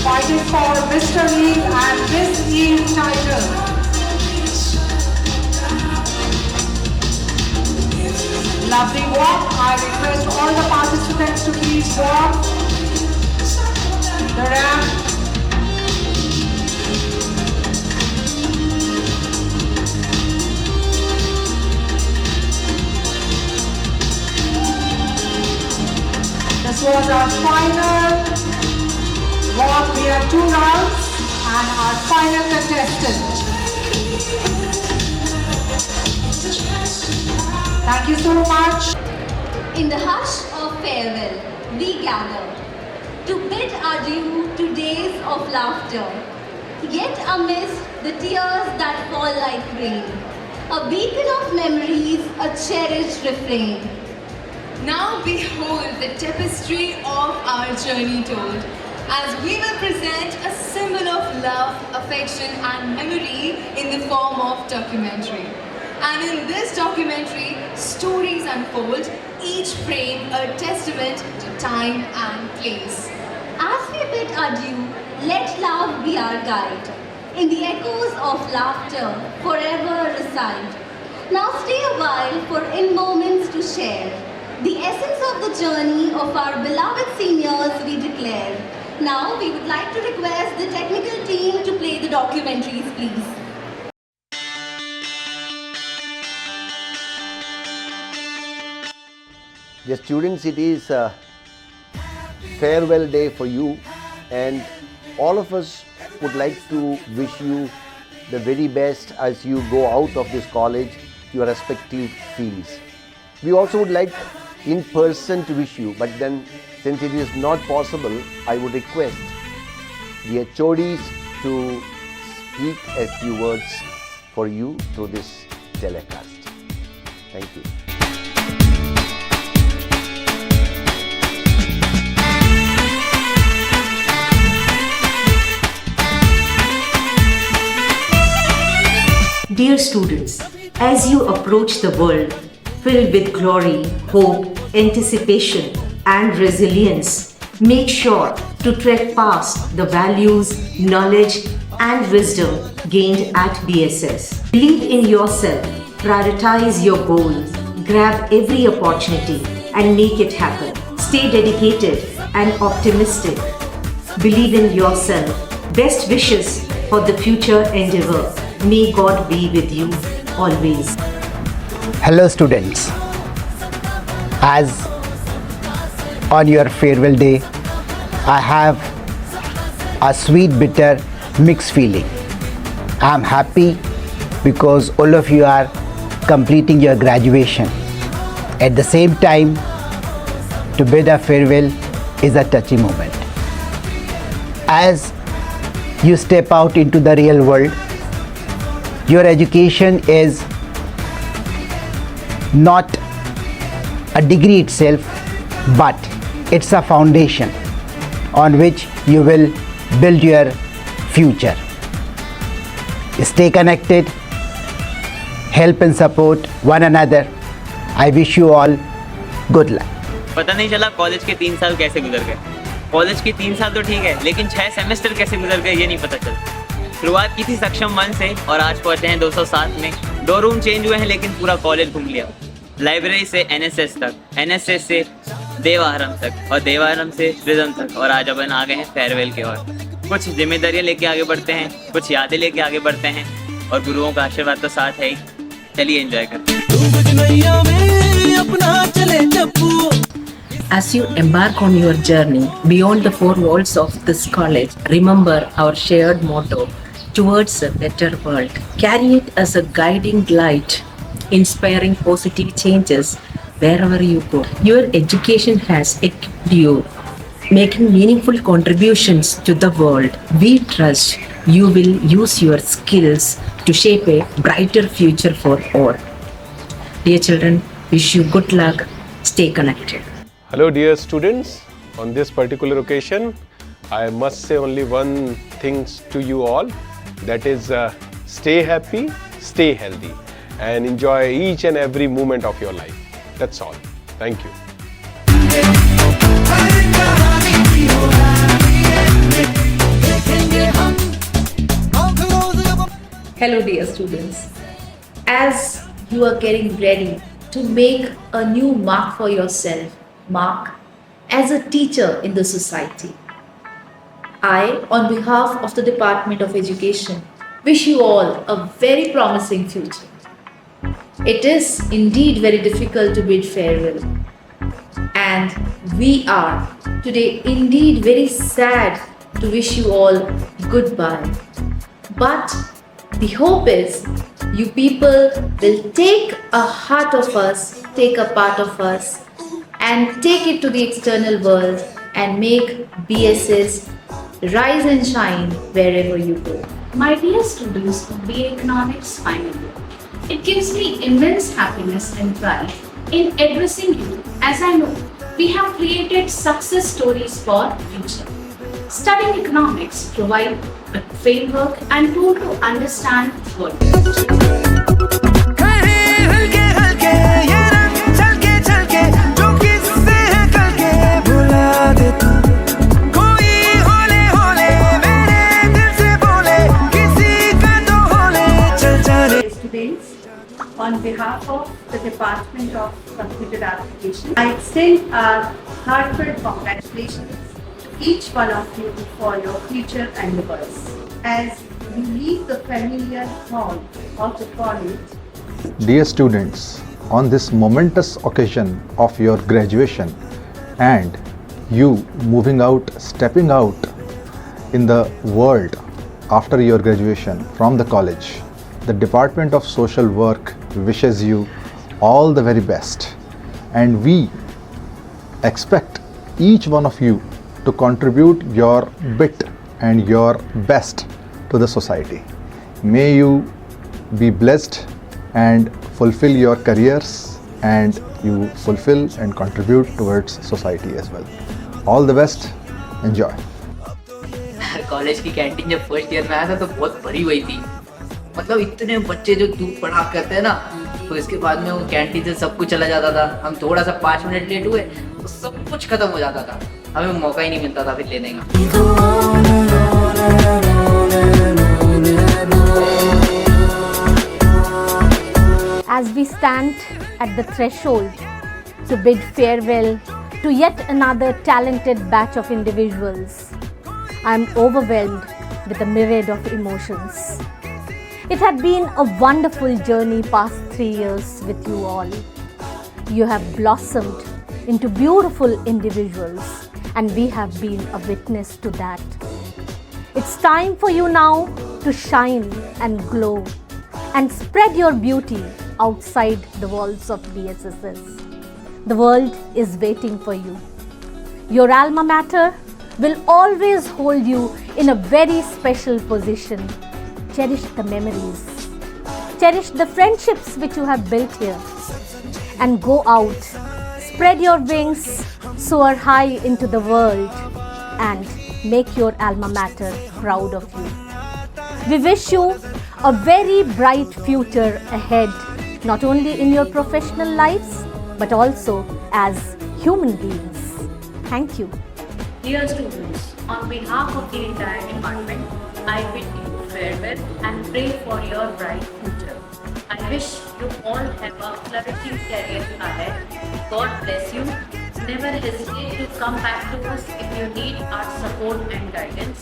Fighting for Mr. E and Miss E title. Lovely walk. I request all the participants to please walk the ramp. This was our final walk. We have 2 rounds and our final contestant. Thank you so much. In the hush of farewell, we gather to bid adieu to days of laughter. Yet amidst the tears that fall like rain, a beacon of memories, a cherished refrain. Now behold the tapestry of our journey told, as we will present a symbol of love, affection and memory in the form of documentary. And in this documentary, stories unfold, each frame a testament to time and place. As we bid adieu, let love be our guide. In the echoes of laughter, forever reside. Now stay a while for in moments to share the essence of the journey of our beloved seniors we declare. Now we would like to request the technical team to play the documentaries, please. Dear students, it is a farewell day for you, and all of us would like to wish you the very best as you go out of this college to your respective fields. We also would like in person to wish you, but then since it is not possible, I would request the HODs to speak a few words for you through this telecast. Thank you. Dear students, as you approach the world filled with glory, hope, anticipation, and resilience, make sure to trek past the values, knowledge, and wisdom gained at BSS. Believe in yourself, prioritize your goals, grab every opportunity, and make it happen. Stay dedicated and optimistic. Believe in yourself. Best wishes for the future endeavor. May God be with you always. Hello students, as on your farewell day, I have a sweet bitter mixed feeling. I am happy because all of you are completing your graduation. At the same time, to bid a farewell is a touchy moment. As you step out into the real world, your education is not a degree itself, but it's a foundation on which you will build your future. Stay connected, help and support one another. I wish you all good luck. पता नहीं चला college के 3 साल कैसे गुजर गए। College के 3 साल तो ठीक है, लेकिन 6 सेमेस्टर कैसे गुजर गए ये नहीं पता चलता। शुरुआत की थी सक्षम 1 से और आज पहुंचे हैं 207 में। 2 रूम चेंज हुए हैं लेकिन पूरा कॉलेज घूम लिया। लाइब्रेरी से एनएसएस तक, एनएसएस से देवाहरम तक और देवाहरम से रिदम तक, और आज अपन आ गए हैं फेयरवेल के ओर। कुछ जिम्मेदारियां लेके आगे बढ़ते हैं, कुछ यादें लेके आगे बढ़ते हैं और गुरुओं का आशीर्वाद तो साथ है ही। चलिए एंजॉय करते हैं। As you embark on your journey beyond the 4 walls of this college, remember our shared motto towards a better world. Carry it as a guiding light, inspiring positive changes wherever you go. Your education has equipped you, making meaningful contributions to the world. We trust you will use your skills to shape a brighter future for all. Dear children, wish you good luck. Stay connected. Hello dear students, on this particular occasion I must say only one thing to you all, that is stay happy, stay healthy and enjoy each and every moment of your life. That's all. Thank you. Hello dear students, as you are getting ready to make a new mark for yourself, mark as a teacher in the society, I, on behalf of the Department of Education, wish you all a very promising future. It is indeed very difficult to bid farewell, and we are today indeed very sad to wish you all goodbye. But the hope is you people will take a heart of us, take a part of us, and take it to the external world and make BSS rise and shine wherever you go. My dear students of BA Economics final year, it gives me immense happiness and pride in addressing you, as I know we have created success stories for future. Studying economics provide a framework and tool to understand the world. Students, on behalf of the Department of Computer Application, I extend our heartfelt congratulations to each one of you for your future endeavors. As you leave the familiar hall of the college, Dear students, on this momentous occasion of your graduation and you moving out, stepping out in the world after your graduation from the college, the Department of Social Work wishes you all the very best, and we expect each one of you to contribute your bit and your best to the society. May you be blessed and fulfill your careers, and you fulfill and contribute towards society as well. All the best. Enjoy. College की canteen जब first year में आया था तो बहुत भरी हुई थी। मतलब इतने बच्चे जो दूध पड़ा करते हैं ना, तो इसके बाद में वो कैंटीन से सब कुछ चला जाता था। हम थोड़ा सा 5 मिनट लेट हुए तो सब कुछ खत्म हो जाता था, हमें मौका ही नहीं मिलता था फिर लेने का। As we stand at the threshold to bid farewell to yet another talented batch of individuals, I am overwhelmed with a myriad of emotions. It had been a wonderful journey past 3 years with you all. You have blossomed into beautiful individuals, and we have been a witness to that. It's time for you now to shine and glow and spread your beauty outside the walls of BSSS. The world is waiting for you. Your alma mater will always hold you in a very special position. Cherish the memories. Cherish the friendships which you have built here. And go out, spread your wings, soar high into the world, and make your alma mater proud of you. We wish you a very bright future ahead, not only in your professional lives, but also as human beings. Thank you. Dear students, on behalf of the entire department, I bid you farewell and pray for your bright future. I wish you all have a flourishing career ahead. God bless you. Never hesitate to come back to us if you need our support and guidance.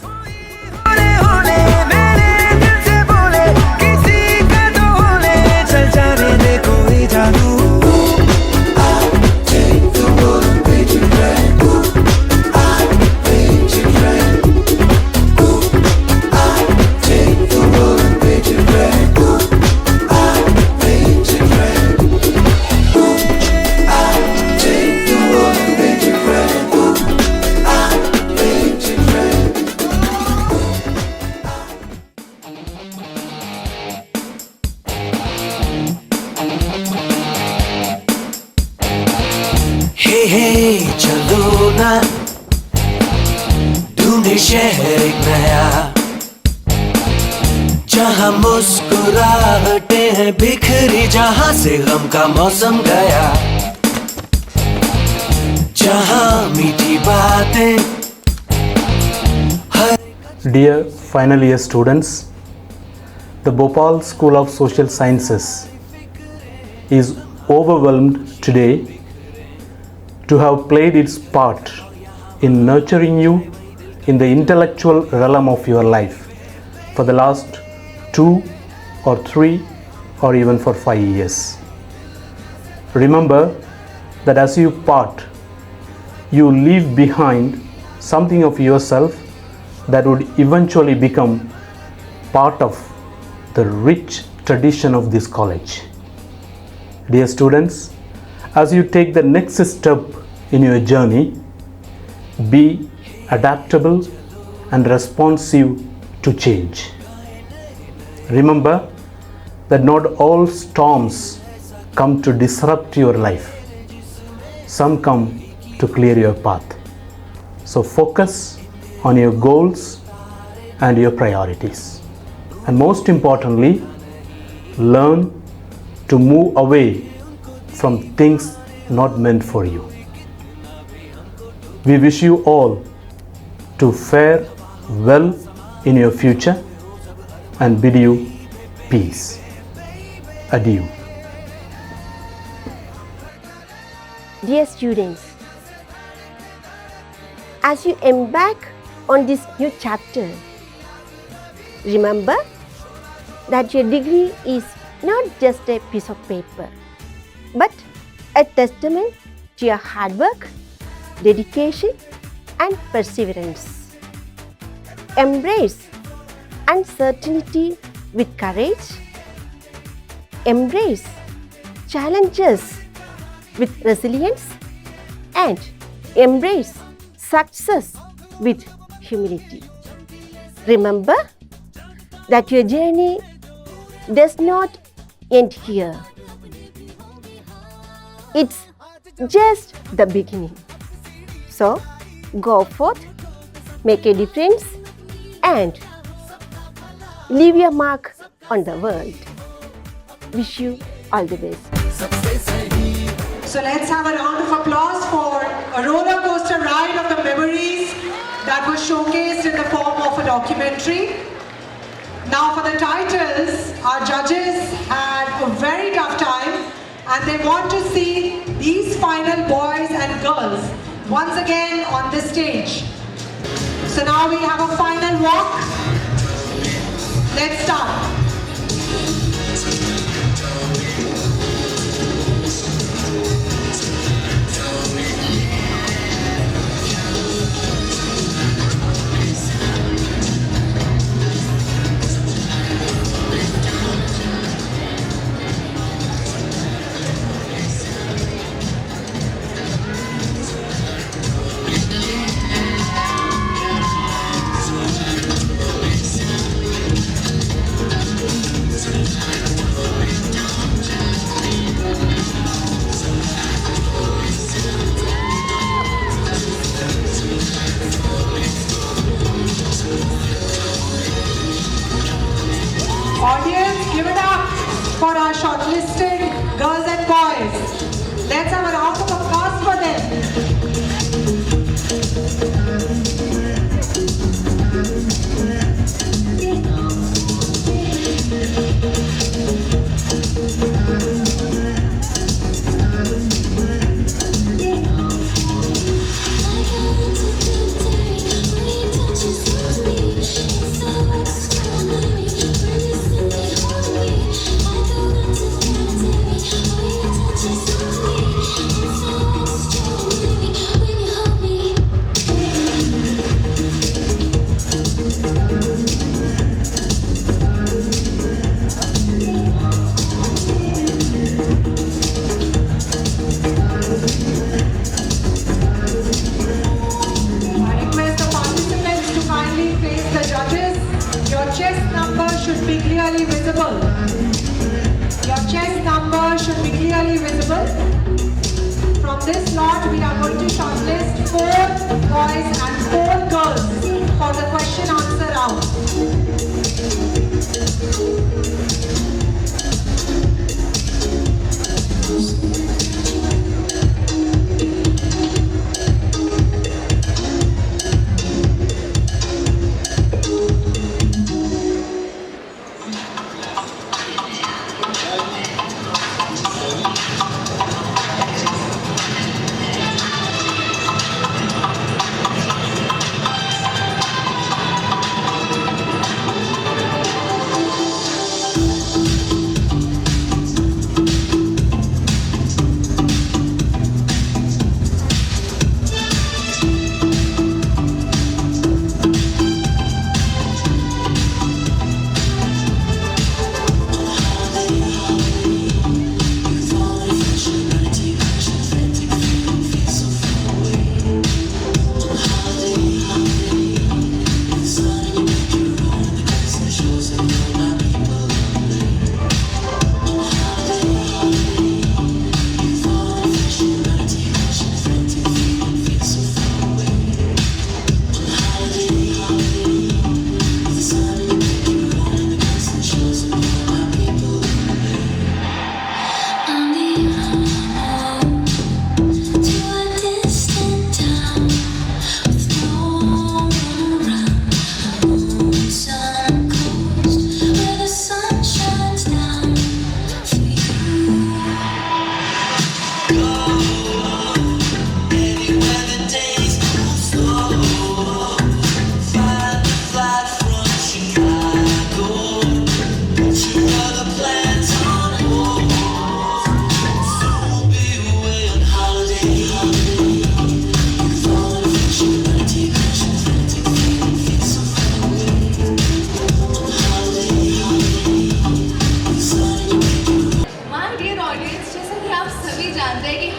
चलो ना ढूंढे शहर एक नया, जहां मुस्कुराहटें हैं बिखरी, जहां से गम का मौसम गया, जहां मीठी बातें। Dear final year students, the Bhopal School of Social Sciences is overwhelmed today to have played its part in nurturing you in the intellectual realm of your life for the last 2 or 3 or even for 5 years. Remember that as you part, you leave behind something of yourself that would eventually become part of the rich tradition of this college. Dear students, as you take the next step in your journey, be adaptable and responsive to change. Remember that not all storms come to disrupt your life. Some come to clear your path. So focus on your goals and your priorities. And most importantly, learn to move away from things not meant for you. We wish you all to fare well in your future and bid you peace. Adieu. Dear students, as you embark on this new chapter, remember that your degree is not just a piece of paper, but a testament to your hard work, dedication, and perseverance. Embrace uncertainty with courage. Embrace challenges with resilience, and embrace success with humility. Remember that your journey does not end here. It's just the beginning. So, go forth, make a difference, and leave your mark on the world. Wish you all the best. So let's have a round of applause for a roller coaster ride of the memories that was showcased in the form of a documentary. Now for the titles, our judges had a very tough time and they want to see these final boys and girls once again on this stage. So now we have a final walk. Let's start. visible. Your chest number should be clearly visible. From this lot, we are going to shortlist 4 boys and 4 girls for the question answer round.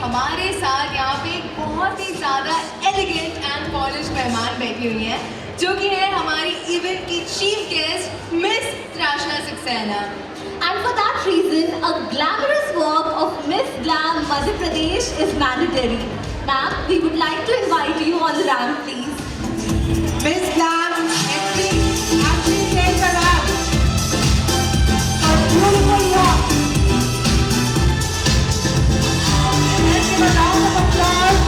हमारे साथ यहाँ पे एक बहुत ही ज़्यादा elegant and polish मेहमान बैठी हुई हैं जो कि है हमारी इवेंट की chief guest miss Trashna Saxena. And for that reason, a glamorous work of Miss Glam Madhya Pradesh is mandatory. Ma'am, we would like to invite you on the ramp, please. Miss Glam, actually take a ramp. A beautiful walk. Let's give a round of applause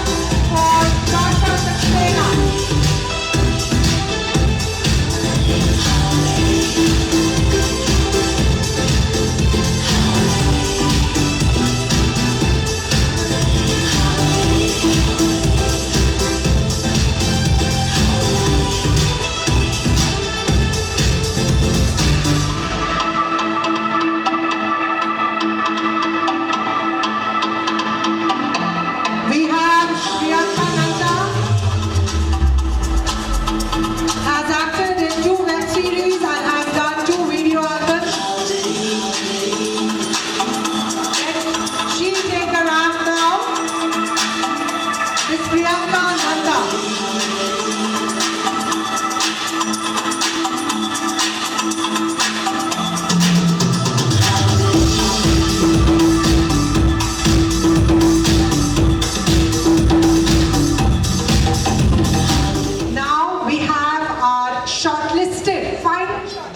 for Trashna Saxena.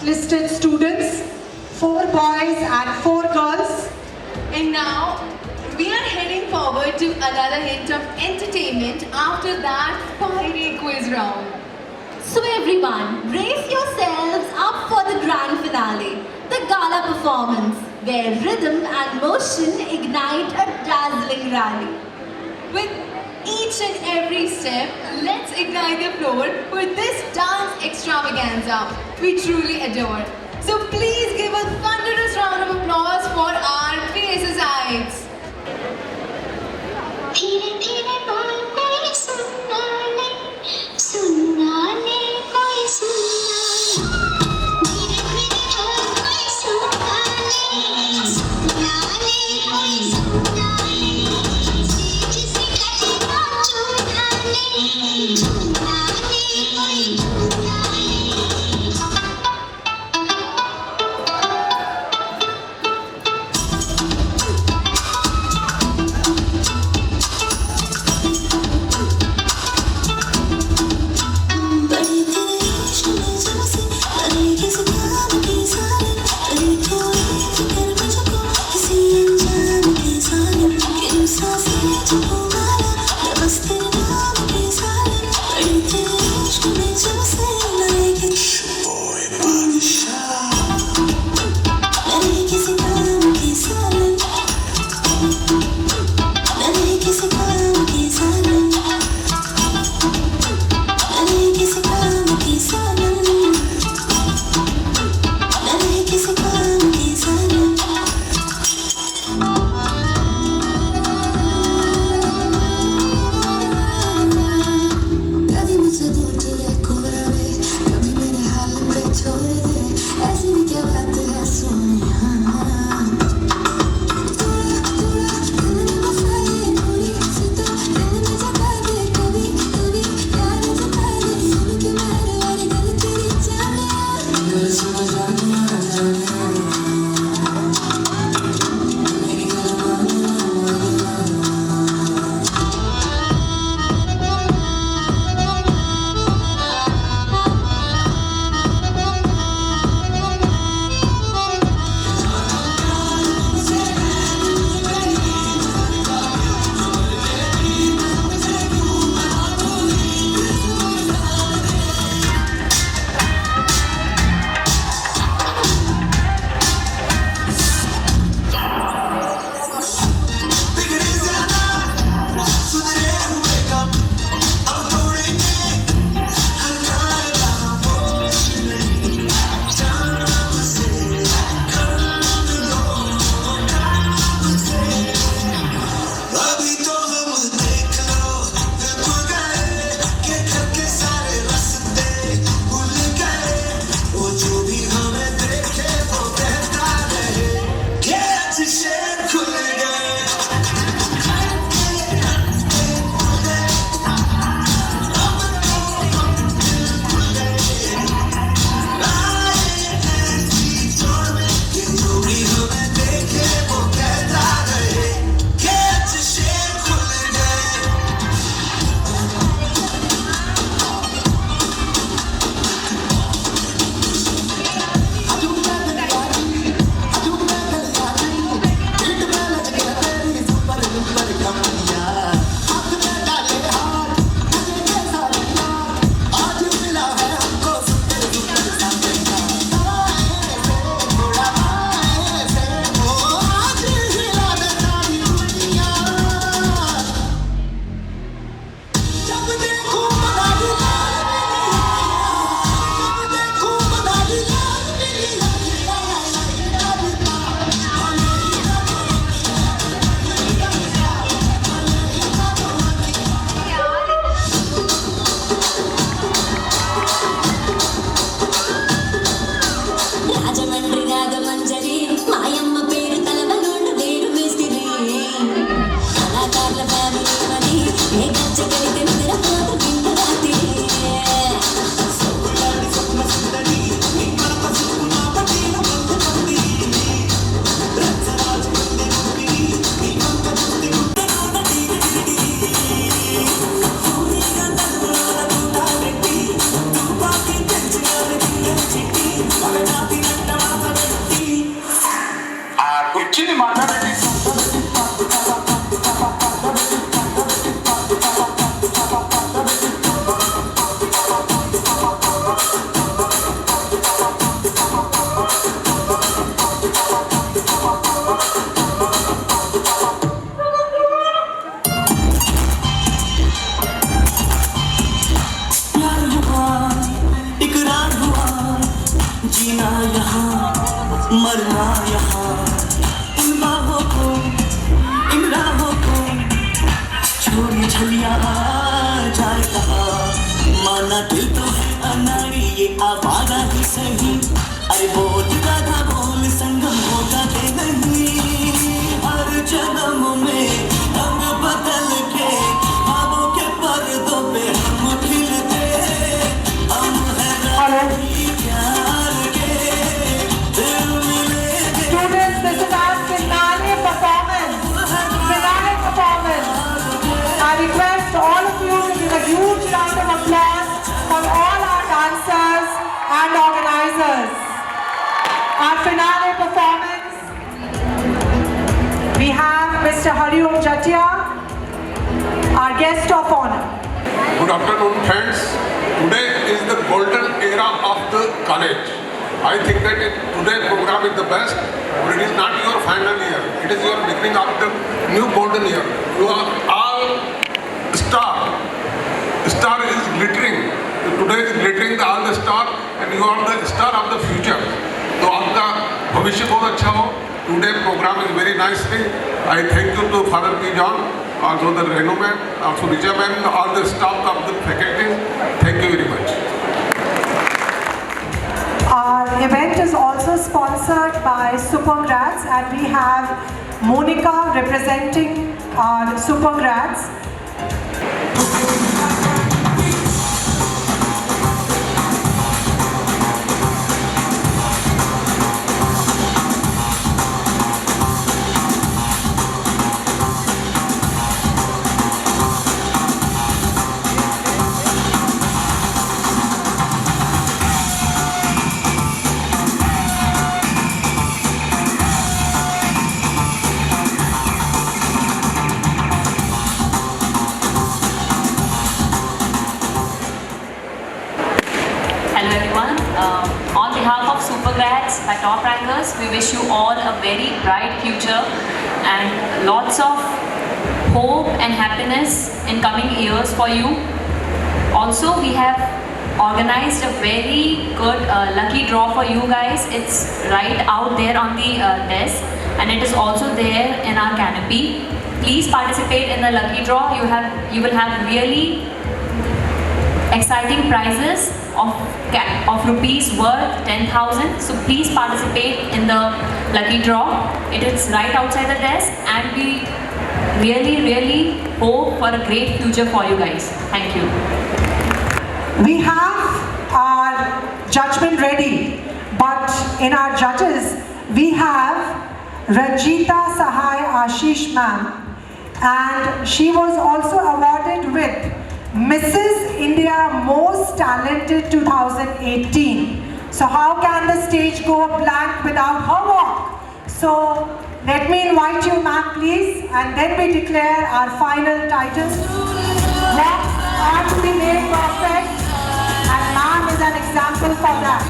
Listed students, 4 boys and 4 girls. And now we are heading forward to another hint of entertainment after that fiery quiz round. So everyone, brace yourselves up for the grand finale, the gala performance, where rhythm and motion ignite a dazzling rally. With each and every step, let's ignite the floor with this dance extravaganza we truly adore. So please give a thunderous round of applause for our PSSites. धीरे धीरे बोल कोई सुनना ले कोई सुनना धीरे धीरे बोल कोई सुनना ले कोई सुनना जिसे कहे ना चुना ले कोई प्यार हुआ, इकरार हुआ, जीना यहाँ, मरना यहाँ, इन बाहों को, इन राहों को, छोड़ झलिया जाए कहाँ, माना दिल तो है अनाड़ी, ये आवारा ही सही, अरे बोल राधा बोल संगम हो जाते नहीं, हर जन्म में रंग बदल के, ख्वाबों के पर्दों पे हम खिलते, हम हैं राही प्यार के, दिल मिले। Students, this is our finale performance. Finale performance. I request all of you to give a huge round of applause for all our dancers and organizers. Our finale performance, we have Mr. Hariom Jatia, our guest of honor. Good afternoon, friends. Today is the golden era of the college. I think that today's program is the best, but it is not your final year. It is your beginning of the new golden year. You are all star. Star is glittering. Today is glittering all the star, and you are the star of the future. तो आपका भविष्य बहुत अच्छा हो. Today program is very nicely. I thank you to Father P. John, also the Renu ma'am, also Richa ma'am, all the staff of the faculty. Thank you very much. Our event is also sponsored by Supergrads, and we have Monica representing our Supergrads. Hello everyone. On behalf of Supergrads, my top rankers, we wish you all a very bright future and lots of hope and happiness in coming years for you. Also, we have organized a very good lucky draw for you guys. It's right out there on the desk, and it is also there in our canopy. Please participate in the lucky draw. You will have really exciting prizes of rupees worth 10,000. So please participate in the lucky draw. It is right outside the desk, and we really hope for a great future for you guys. Thank you. We have our judgment ready, but in our judges we have Ranjita Sahai Ashish ma'am, and she was also awarded with Mrs. India Most Talented 2018. So how can the stage go blank without her walk? So let me invite you, ma'am, please, and then we declare our final titles. Walks are to be made perfect, and ma'am is an example for that.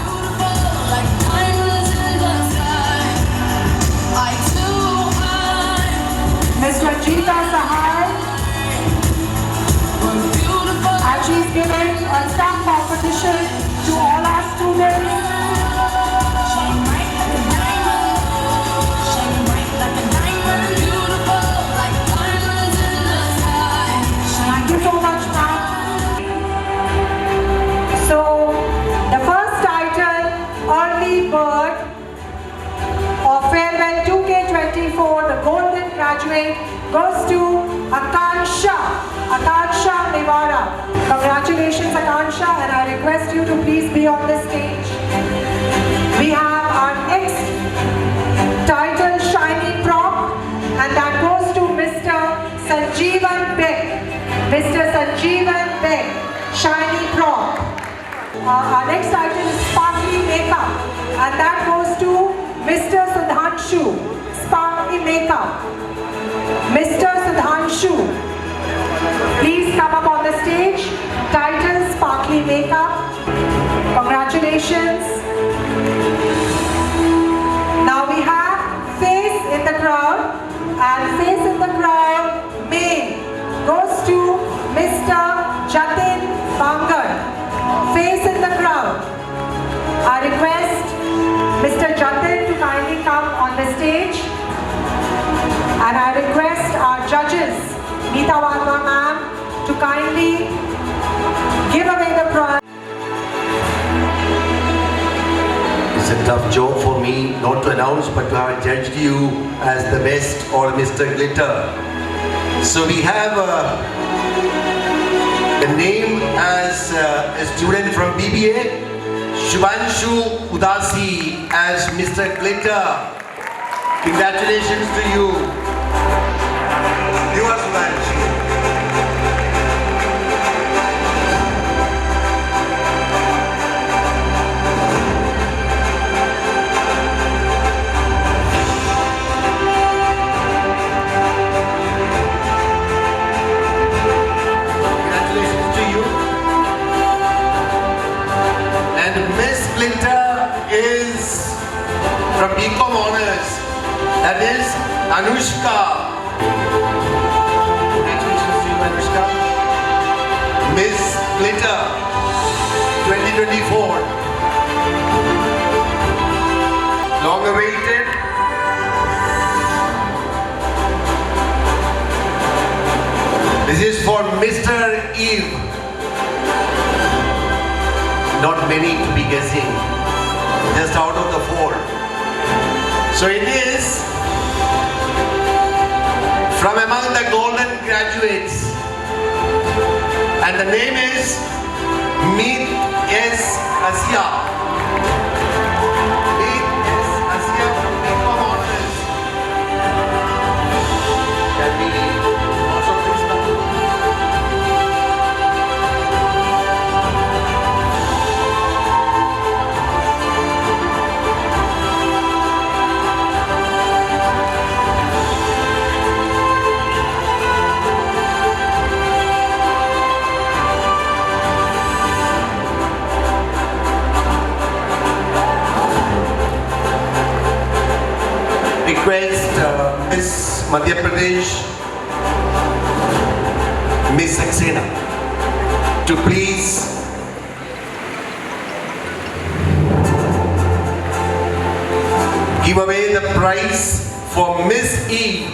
Ms. Ranjita Sahai, and she's given a stamp competition to all our students. Thank you so much, ma'am. So, the first title, Early Bird of Farewell 2K24, the Golden Graduate, goes to Akansha Nivara. Congratulations, Akansha, and I request you to please be on the stage. We have our next title, Shiny Prop, and that goes to Mr. Sanjeevan Beg. Mr. Sanjeevan Beg, Shiny Prop. Our next title is Sparkly Makeup, and that goes to Mr. Sudhanshu, Spark Sparkly Makeup, Mr. Sudhanshu. Please come up on the stage. Title Sparkly Makeup. Congratulations. Now we have Face in the Crowd, and Face in the Crowd main goes to Mr. Jatin Bangar. Face in the Crowd. I request Mr. Jatin to kindly come on the stage, and I request our judges, Neeta Wadhwa ma'am, to kindly give away the prize. It's a tough job for me not to announce but to have judged you as the best or Mr. Glitter. So we have a name as a student from BBA, Shubhanshu Udasi as Mr. Glitter. Congratulations to you. You are Shubhanshu. Glitter is from BCom Honors, that is Anushka. Congratulations to you, Anushka. Miss Glitter 2024. Long awaited. This is for Mr. Eve. Not many to be guessing, just out of the 4. So it is from among the golden graduates, and the name is Meet S. Asia. Meet S. Asia from BCom Honors. Can we also please come to request Miss Madhya Pradesh, Miss Saxena, to please give away the prize for Miss Eve.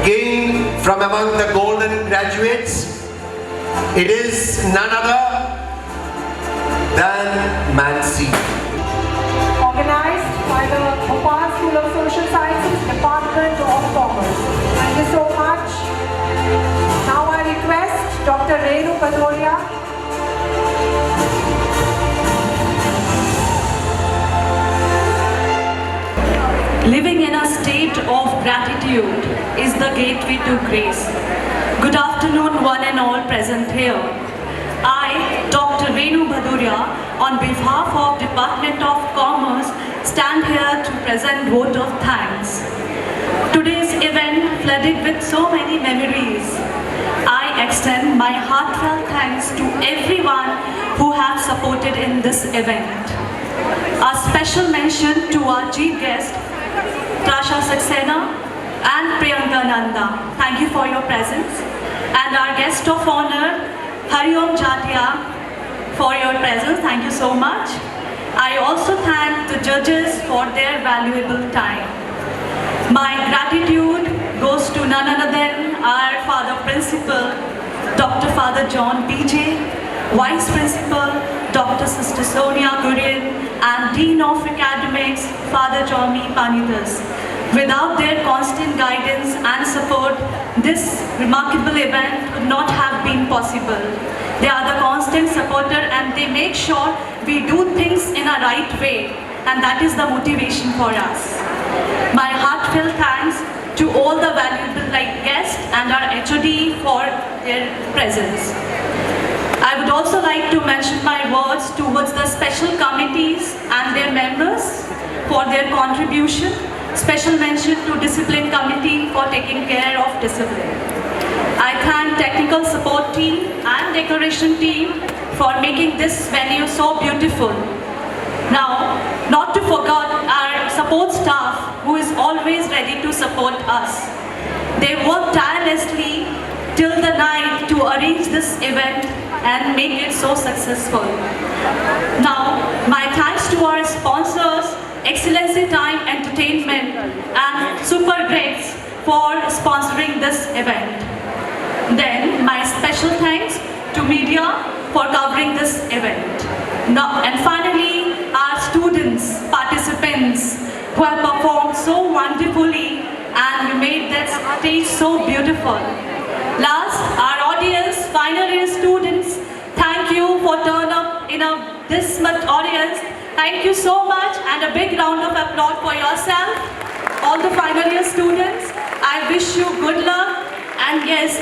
Again, from among the golden graduates, it is none other than Mansi. Organized by the Bhopal School of Social Sciences, Department of Commerce. Thank you so much. Now I request Dr. Renu Bhadoria. Living in a state of gratitude is the gateway to grace. Good afternoon, one and all present here. I, Dr. Renu Bhadoria, on behalf of Department of Commerce, stand here to present vote of thanks. Today's event flooded with so many memories. I extend my heartfelt thanks to everyone who has supported in this event. A special mention to our chief guest, Tasha Saxena and Priyanka Nanda. Thank you for your presence. And our guest of honor, Hariom Jatia, for your presence. Thank you so much. I also thank the judges for their valuable time. My gratitude goes to none other than our Father Principal, Dr. Father John PJ, Vice Principal, Dr. Sister Sonia Gurin, and Dean of Academics, Father Jomi Panidas. Without their constant guidance and support, this remarkable event could not have been possible. They are the constant supporter and they make sure we do things in a right way, and that is the motivation for us. My heartfelt thanks to all the valuable guests and our HOD for their presence. I would also like to mention my words towards the special committees and their members for their contribution contribution. Special mention to Discipline Committee for taking care of discipline. I thank technical support team and decoration team for making this venue so beautiful. Now, not to forget our support staff who is always ready to support us. They work tirelessly till the night to arrange this event and make it so successful. Now, my thanks to our sponsors, Excellency Time Entertainment and Super Greats for sponsoring this event. Then, my special thanks to media for covering this event. Now, and finally, our students, participants who have performed so wonderfully and made that stage so beautiful. Last, our audience, final year students, thank you for turning up in this much audience. Thank you so much, and a big round of applause for yourself. All the final year students, I wish you good luck. And yes,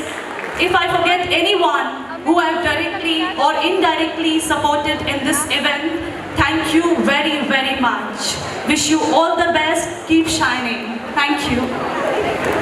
if I forget anyone who have directly or indirectly supported in this event, thank you very, very much. Wish you all the best. Keep shining. Thank you.